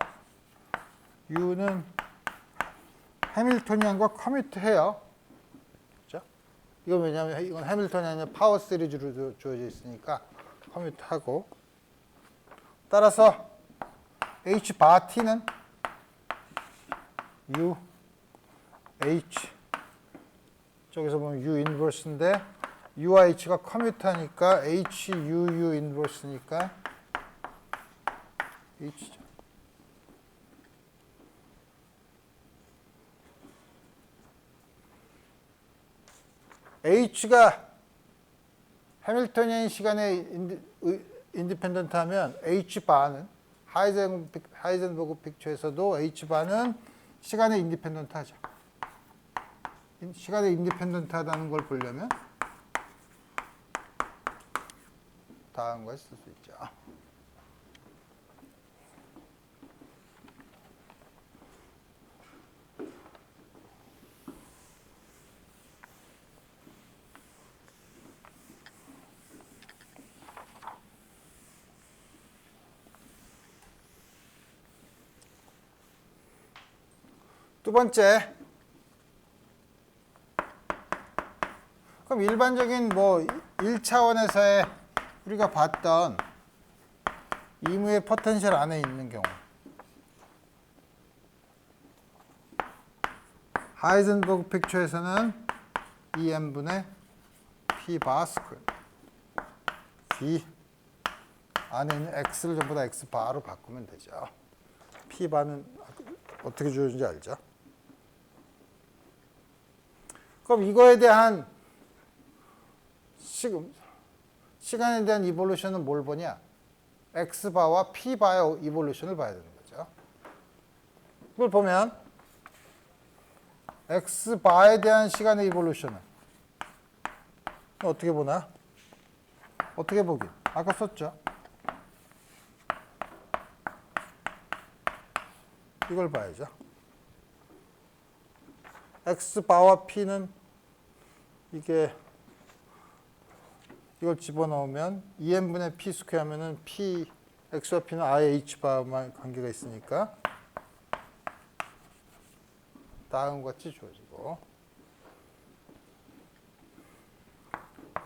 U는 해밀토니안과 커뮤트해요. 그렇죠? 이건 왜냐하면 이건 해밀토니안의 파워 시리즈로 주어져 있으니까 커뮤트하고 따라서 H 바 T는 U H 저기서 보면 U 인버스인데 U와 H가 커뮤트하니까 H U 인버스니까 H죠. H가 해밀토니안 시간에 인디펜던트 하면 H바는 하이젠버그 픽처에서도 H바는 시간에 인디펜던트 하죠. 시간에 인디펜던트 하다는 걸 보려면 다음 걸 쓸 수 있죠. 두 번째, 그럼 일반적인 뭐 1차원에서의 우리가 봤던 이무의 포텐셜 안에 있는 경우 하이젠버그 픽처에서는 EM분의 P 바 스퀘어 B 안에 있는 X를 전부 다 X 바로 바꾸면 되죠. P 바는 어떻게 주어진지 알죠? 그럼 이거에 대한 시간에 대한 이볼루션은 뭘 보냐? X바와 P바의 이볼루션을 봐야 되는 거죠. 그걸 보면 X바에 대한 시간의 이볼루션은 어떻게 보나? 어떻게 보긴? 아까 썼죠? 이걸 봐야죠. x바와 p는 이게 이걸 집어넣으면 2n분의 p 스퀘어 하면은 p x와 p는 아예 h바만 관계가 있으니까 다음과 같이 주어지고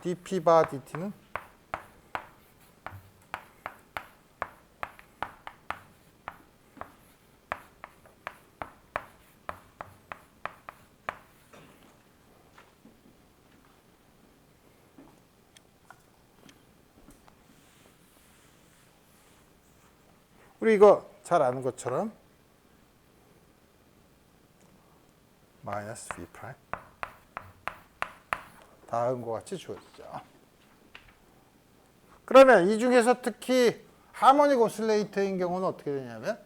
dp 바 dt는 우리 이거 잘 아는 것처럼 마이너스 v 프라임 다음과 같이 주어지죠. 그러면 이 중에서 특히 하모닉 오실레이터인 경우는 어떻게 되냐면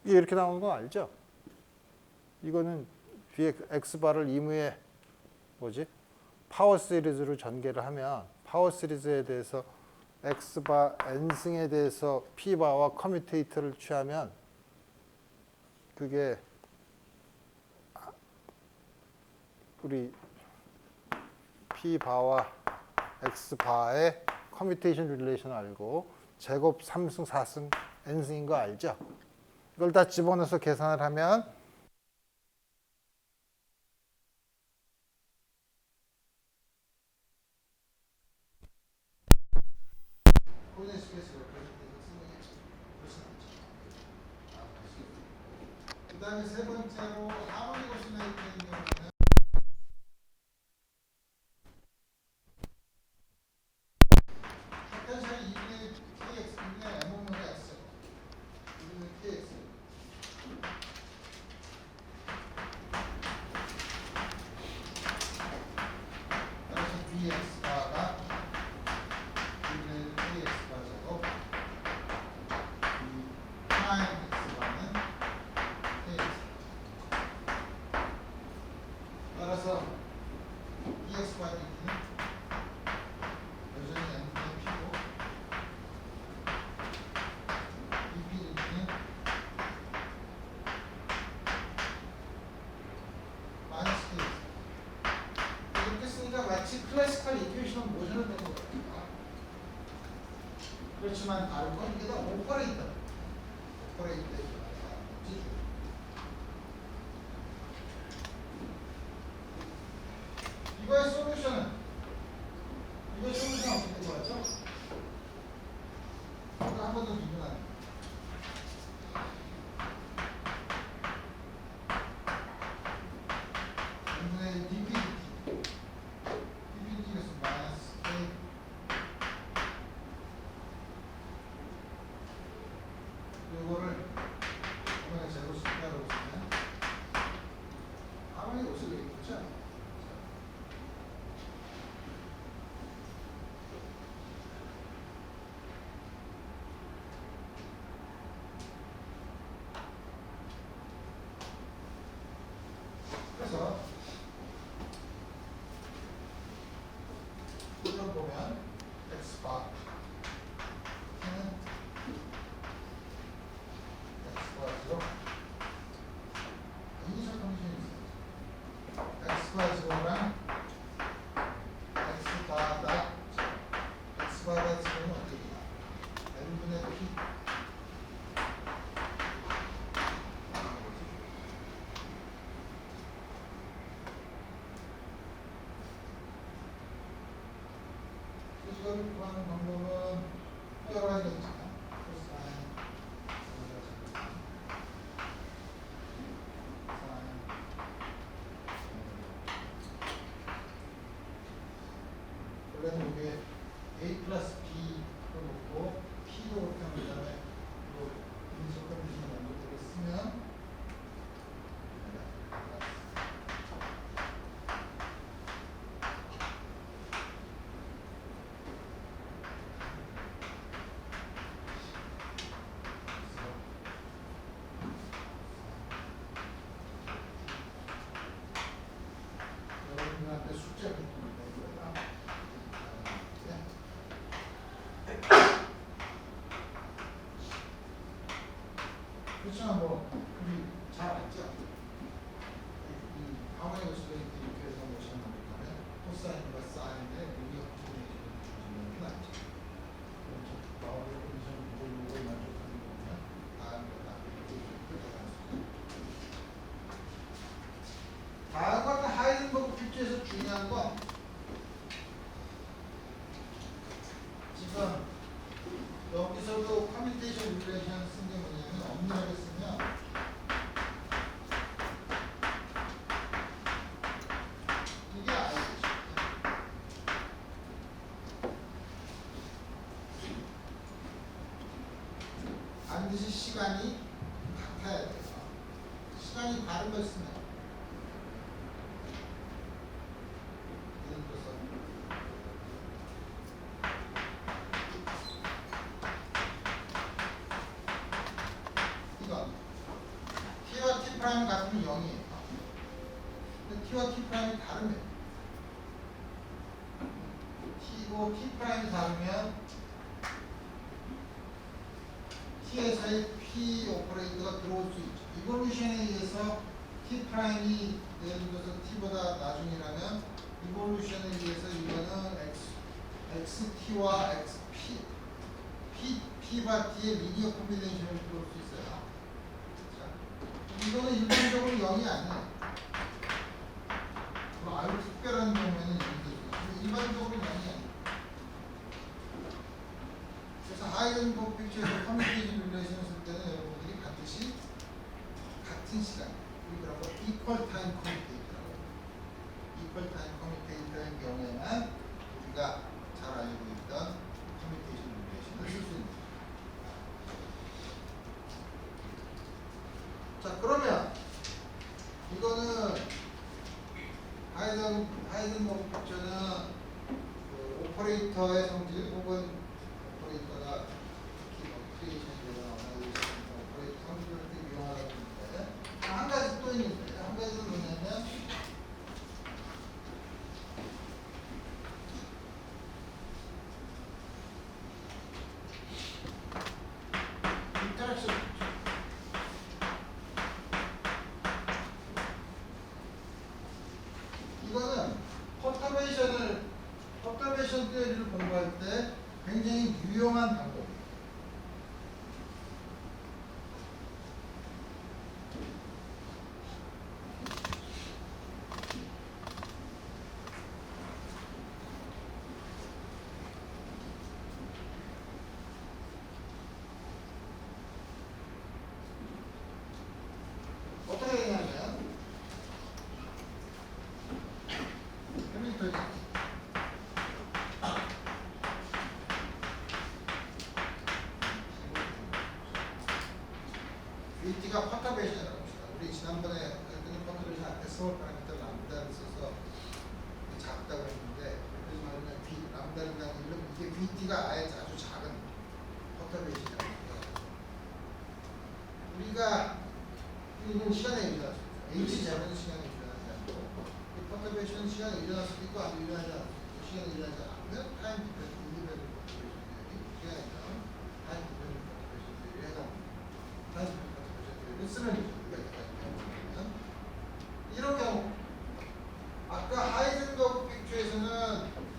이게 이렇게 나오는 거 알죠? 이거는 뒤에 x바를 이무의 뭐지? 파워 시리즈로 전개를 하면 파워 시리즈에 대해서 x바 n승에 대해서 p바와 커뮤테이터를 취하면 그게 우리 p바와 x바의 커뮤테이션 릴레이션을 알고 제곱 3승 4승 n승인 거 알죠? 이걸 다 집어넣어서 계산을 하면 그 다음에 세 번째로 하모닉 오실레이터인 경우는 포텐셜이 2분의 kx, 2분의 m분의 x 2분의 kx 따라서 dx바가 2분의 kx바 제곱 프라임 x바는 kx 따라서 dx바 dt는 여전히 n분의 p고 dp dt는 마이너스 kx 이렇게 쓰니까 마치 클래시컬 이퀘이션 모션을 낸 것 같아요. 그렇지만 다른 건 이게 다 오퍼레이터에 이거의 솔루션은 어떻게 된 거죠? 이거 한 번 더 비교하는 n분의 dp dt에서 마이너스 k 이거를 이번에 제로 스퀘어로 쓰면 하모닉 오실레이터죠. 그래서 이걸 보면 x바 t는 x바 0 이니셜 컨디션이 있어요. x바 0랑 x바다 x바다 0은 어떻게 되나? n분의 p 이걸 구하는 방법은 여러 가지가 있잖아요. 코사인, 그렇지만 뭐 우리 잘 알죠. 이 하모닉 오실레이터 이렇게 해서 모션 만들면 코사인과 사인의 리니어 코mbination을 주는 게 낫죠. 나오는 컨디션 요걸 만족하는 거면 다음과 다음과 하이든버그 필지에서 중요한 건 지금 여기서도 커뮤니케이션 릴레이션 쓴 게 뭐냐면 엄밀하게 쓰면 이게 아이디죠. 반드시 시간이 같아야 돼요. 시간이 다른 걸 쓰면 예를 들어서 이건 T와 T 프라임 같으면 0이에요. 근데 T와 T 프라임이 다르면 T고 T 프라임이 다르면 T에서의 P 오퍼레이터가 들어올 수 있죠. 이볼루션에 의해서 T 프라임이 예를 들어서 T보다 나중이라면 이볼루션에 의해서 이거는 XT와 XP P와 T의 리니어 콤비네이션을 들어올 수 있어요. 자, 이거는 일반적으로 0이 아니에요. 아주 특별한 경우에는 0이 되죠. 일반적으로 0이 아니에요. 그래서 하이든버그 필지에서 커뮤니케이션 릴레이션을 쓸 때는 여러분들이 반드시 같은 시간, 우리가 이퀄 타임 커뮤니케이터라고 해요. 이퀄 타임 커뮤니케이터의 경우에만 우리가 잘 알고 있던 커뮤니케이션 릴레이션을 쓸 수 있는 거예요. 자, 그러면 이거는 하이든버그 필지는 그 오퍼레이터의 성질 혹은 오퍼레이터가 특히 크리에이션이 되거나 오퍼레이터 성질을 되게 이용하다 보는데 한 가지 또 있는데 한 가지는 뭐냐면 인터랙션 이거는 퍼터베이션 테오리를 공부할 때 굉장히 유용한 방법이에요. 어떻게 되냐면 해밀턴이 VT가 퍼터베이션이라고 합시다. 우리 지난번에 그랬더니 퍼터베이션 앞에 스몰 파라미터 람다를 써서 작다고 했는데 그러지 말고 그냥 람다를 그냥 이게 VT가 아예 아주 작은 퍼터베이션이라고 합니다. 우리가 이건 시간에 일어날 수 있어요. H제로는 시간에 일어나지 않고 이 퍼터베이션은 시간에 일어날 수도 있고 안 일어나지 않고 시간에 일어나지 않으면 타임 디펜스 인디펜던트 퍼터베이션 대비 시간에 일어나면 타임 디펜던트 퍼터베이션 대비에 해당합니다. 타임 디펜던트 퍼터베이션 대비를 쓰는 우리가 있다면 이런 경우 아까 하이든버그 픽처에서는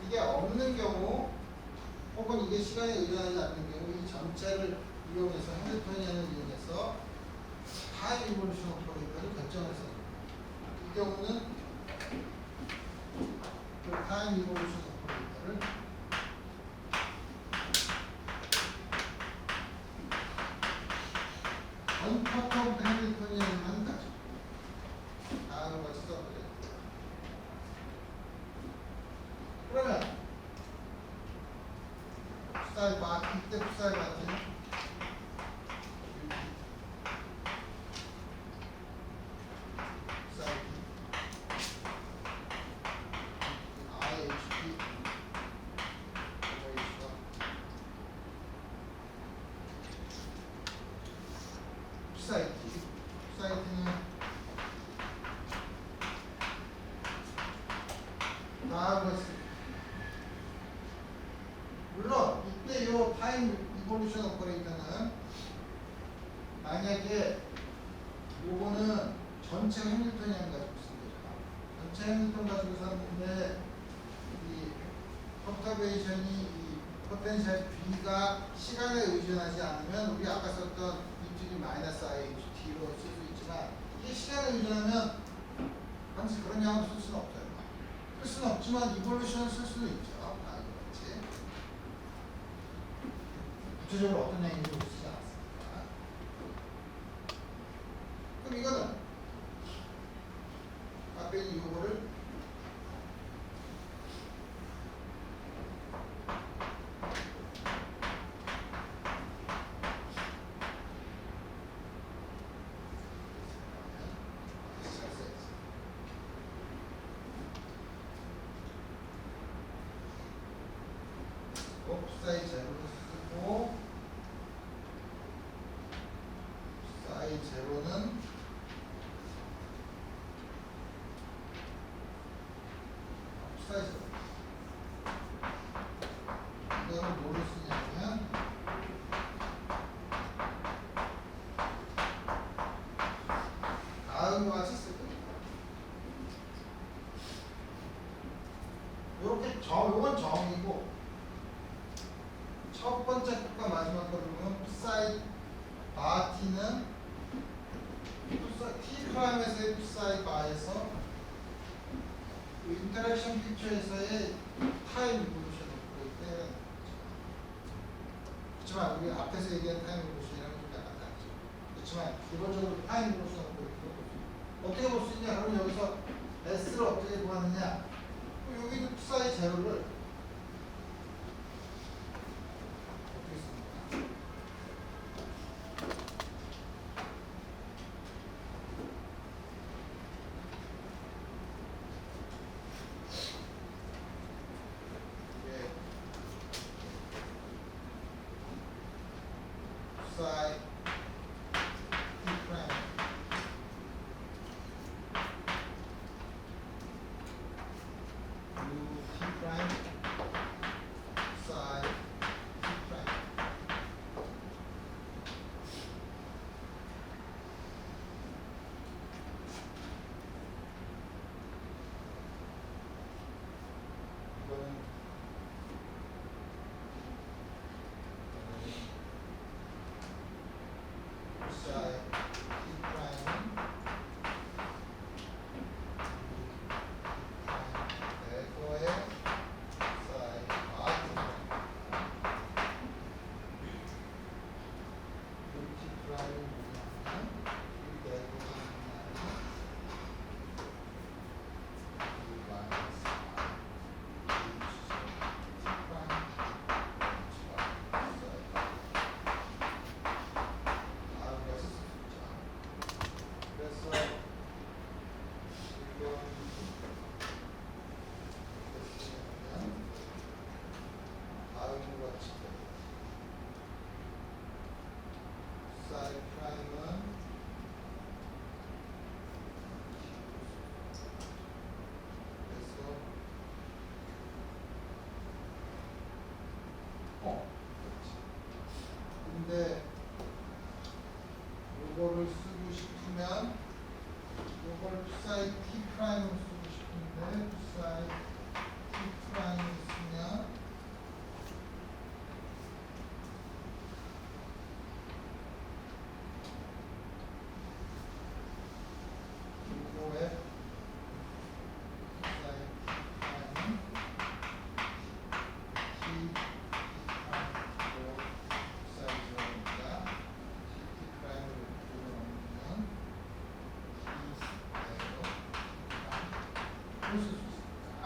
이게 없는 경우 혹은 이게 시간에 일어나지 않는 경우 이 전체를 이용해서 해밀턴이안을 이용해서 타임 이볼루션 오퍼레이터를 결정해서 이 경우는 그 타임 이볼루션 오퍼레이터를 언퍼텀 해밀턴이안만 가지고 다음과 같이 써보죠. 그러면 풋살 바티 때 풋살 바티는 사이트는 다음과 같이 물론 이때 요 타임 이볼루션 오퍼레이터는 만약에 요거는 전체 해밀턴이랑 가지고 쓴 거잖아. 전체 해밀턴 가지고 샀는데 이 퍼터베이션이 이 포텐셜 B가 시간에 의존하지 않으면 우리 아까 썼던 E2D 마이너스 IHT로 쓸 수 있지만 이게 시간에 의존하면 반드시 그런 양을 쓸 수는 없어요. 쓸 수는 없지만 이볼루션을 쓸 수는 있죠. 그렇지. 구체적으로 어떤 양인지 쓰지 않았습니다. 그럼 이거는 앞에 이거를 사이 제로를 쓰고 사이 제로는 사이 제로 이거는 뭐를 쓰냐면 다음과 같이 쓸 겁니다. 요렇게 요건 정이고 첫 번째 것과 마지막 걸 보면 psi 바티는 t 프라임에서의 psi 바에서 인터랙션 피처에서의 타임 리볼루션을 보일 때 그렇지만 우리 앞에서 얘기한 타임 리볼루션이랑 좀 약간 다르죠. 그렇지만 기본적으로 타임 리볼루션을 보일 때 어떻게 볼 수 있냐? 그러면 여기서 s를 어떻게 구하느냐? 여기 있는 psi 제로를 psi t prime u t prime psi t prime 이거는 psi t prime은 대거의 psi 바티 u t prime은 뭐냐면 이 대거가 psi 프라임은 그래서 그렇지. 근데 요거를 쓰고 싶으면 요걸 psi t 프라임으로 쓰고 싶은데 psi t 프라임을 쓰면 요거의 psi t 프라임은 t 프라임으로 psi 제로입니다. t 프라임으로 돌려놓으면 t 제로 쓸 수 있습니다.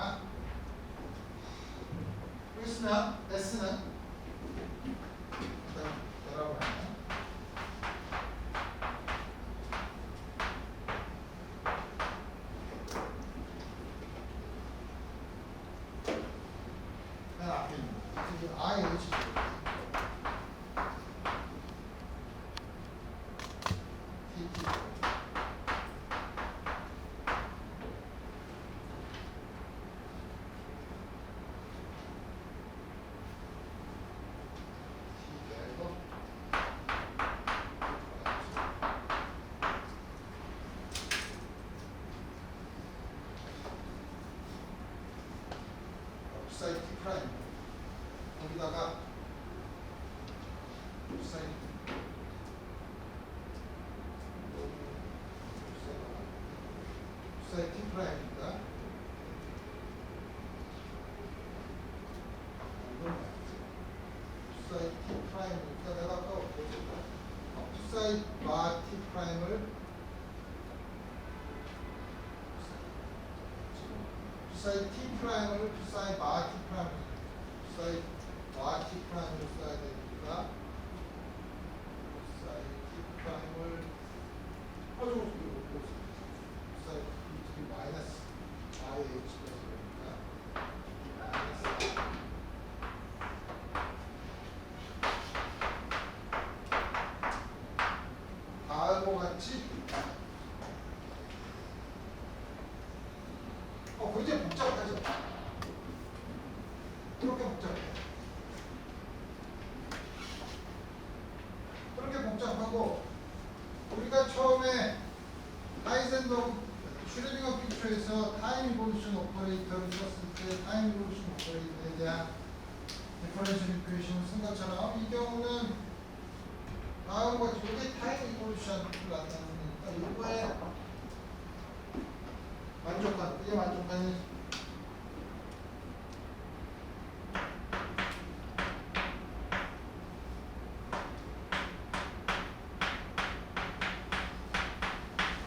사이 T 프라임 여기다가 사이 사이 T 프라임입니다. 사이 T 프라임이니까 내가 아까 사이 마 T 프라임을 사이 T 프라임을 사이 마 T 프라임 사이 마 T 프라임으로 써야 되니까 사이 T 프라임을 사이 T 마이너스 IH 그러니까 마이너스 다음과 같이 굉장히 복잡하죠? 그렇게 복잡해. 그렇게 복잡하고 우리가 처음에 하이젠버그 슈레딩거 픽처에서 타임 이볼루션 오퍼레이터를 썼을 때 타임 이볼루션 오퍼레이터에 대한 디퍼런셜 이퀘이션을 쓴 것처럼 이 경우는 다음과 같이 이게 타임 이볼루션을 나타내니까 이거에 만족한, 이게 만족하는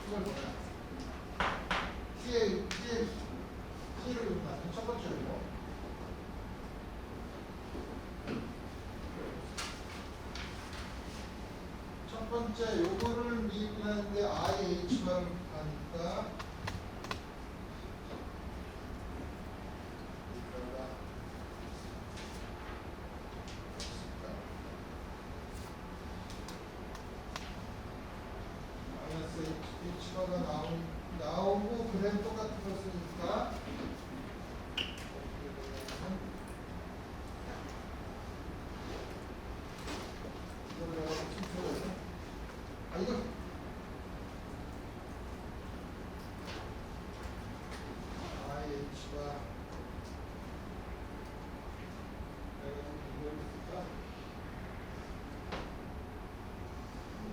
이걸 뭐야? T를 만든 첫 번째로 첫 번째 요거를 미분하는데 IH가 하니까 H가 나오고 그램 똑같은 거 쓰니까 이거 IH가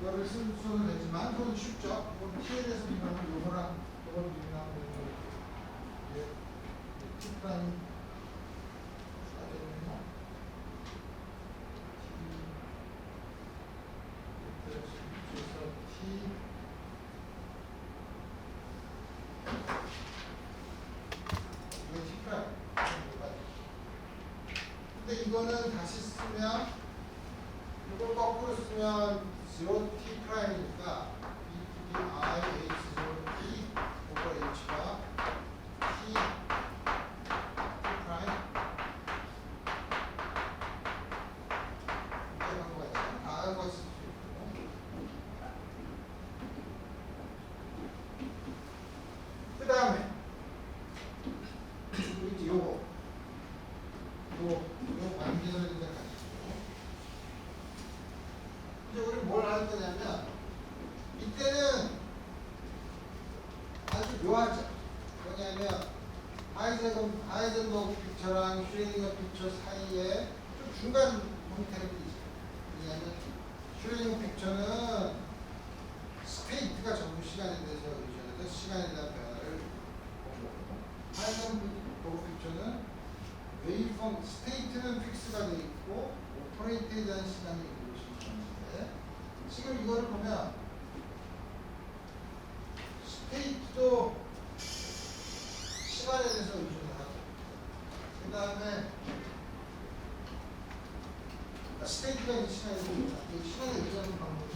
이거를 써도 되지만 그건 쉽죠. 그건 TL에서 비교하면 요거랑 요걸 비교하면 이게 T프라임 사대는요. 그래서 T 이거 T프라임 근데 이거는 다시 쓰면 이걸 거꾸로 쓰면 0T 프라임이니까 이 IH0T 오버 H가 T 프라임 이렇게 한 거가 있잖아. 다음 거 쓸 수 있고 그 다음에 이제 요거 관계를 이제 가지고 이제 우리 뭘 할 거냐면 이때는 아주 묘하죠. 뭐냐면 하이젠버그 픽처랑 슈레딩거 픽처 사이에 좀 중간 형태를 띠죠. 왜냐하면 슈레딩거 픽처는 스테이트가 전부 시간에 대해서 의존해서 시간에 대한 변화를 본 거고 하이젠버그 픽처는 웨이폼 스테이트는 픽스가 되어 있고 오퍼레이트에 대한 시간이 있는데 지금 이거를 보면 스테이트도 시간에 대해서 의존을 하고 그 다음에 스테이트가 있는 시간에 대해서 이 시간에 의존하는 방법이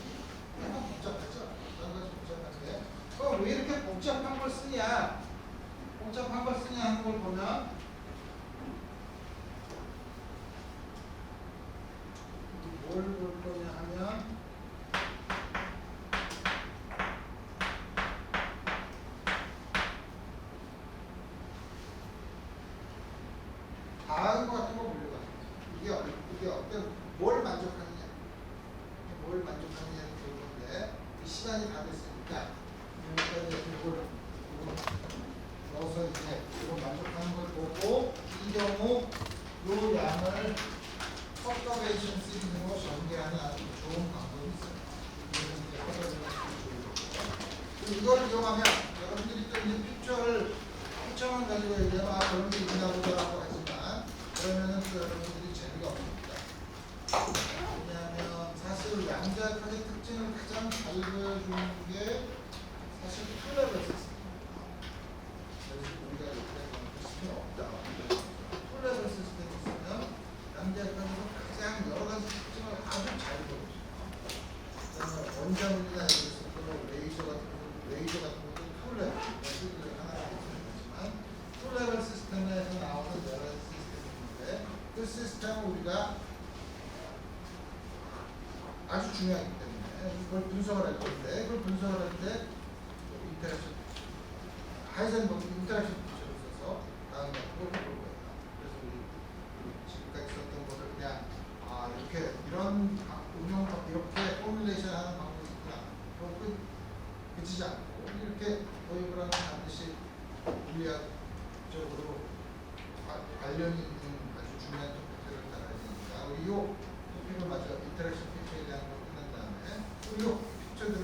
약간 복잡하죠. 여러 가지 복잡한데 그럼 왜 이렇게 복잡한 걸 쓰냐 하는 걸 보면 뭘 볼 거냐 하면 다음과 같은 거 보려고 합니다. 이게 어떤 뭘 만족하느냐를 볼 건데 이 시간이 다 됐으니까 여기까지 이걸 넣어서 이제 이걸 만족하는 걸 보고 이 이 경우 요 양을 퍼터베이션 시스템으로 전개하는 아주 좋은 방법이 있어요. 이거는 이제 퍼터베이션 좋은 거고. 이걸 이용하면 여러분들이 또 이제 피처만 가지고 얘기하면 아 그런 게 있나 보다라고 하지만 그러면은 또 여러분들이 재미가 없습니다. 왜냐하면 사실 양자역학의 특징을 가장 잘 보여주는 게 사실 툴레벨 시스템입니다. 그래서 우리가 이렇게 시스템이 없다. 툴레벨 시스템이 있으면 양자역학에서 가장 여러 가지 특징을 아주 잘 보여줘요. 원자물이나 레이저 같은 것도 툴레벨 시스템이 하나가 있지만 툴레벨 시스템에서 나오는 여러 가지 시스템이 있는데 그 시스템을 우리가 아주 중요하기 때문에 그걸 분석을 할 건데 그걸 분석을 할 때 인터랙션 하이젠버그 인터랙션 피처를 써서 나온 방법을 볼 거예요. 그래서 우리 지금까지 썼던 것을 그냥 이렇게 이런 응용 이렇게 포뮬레이션 하는 방법이 있구나. 그거 그치지 않고 이렇게 도입을 하면 반드시 물리학적으로 관련이 있는 아주 중요한 토픽들을 따라야 되니까 우리 이 토픽을 마저 인터랙션 피처에 대한 걸 끝난 다음에 우리 이 피처들을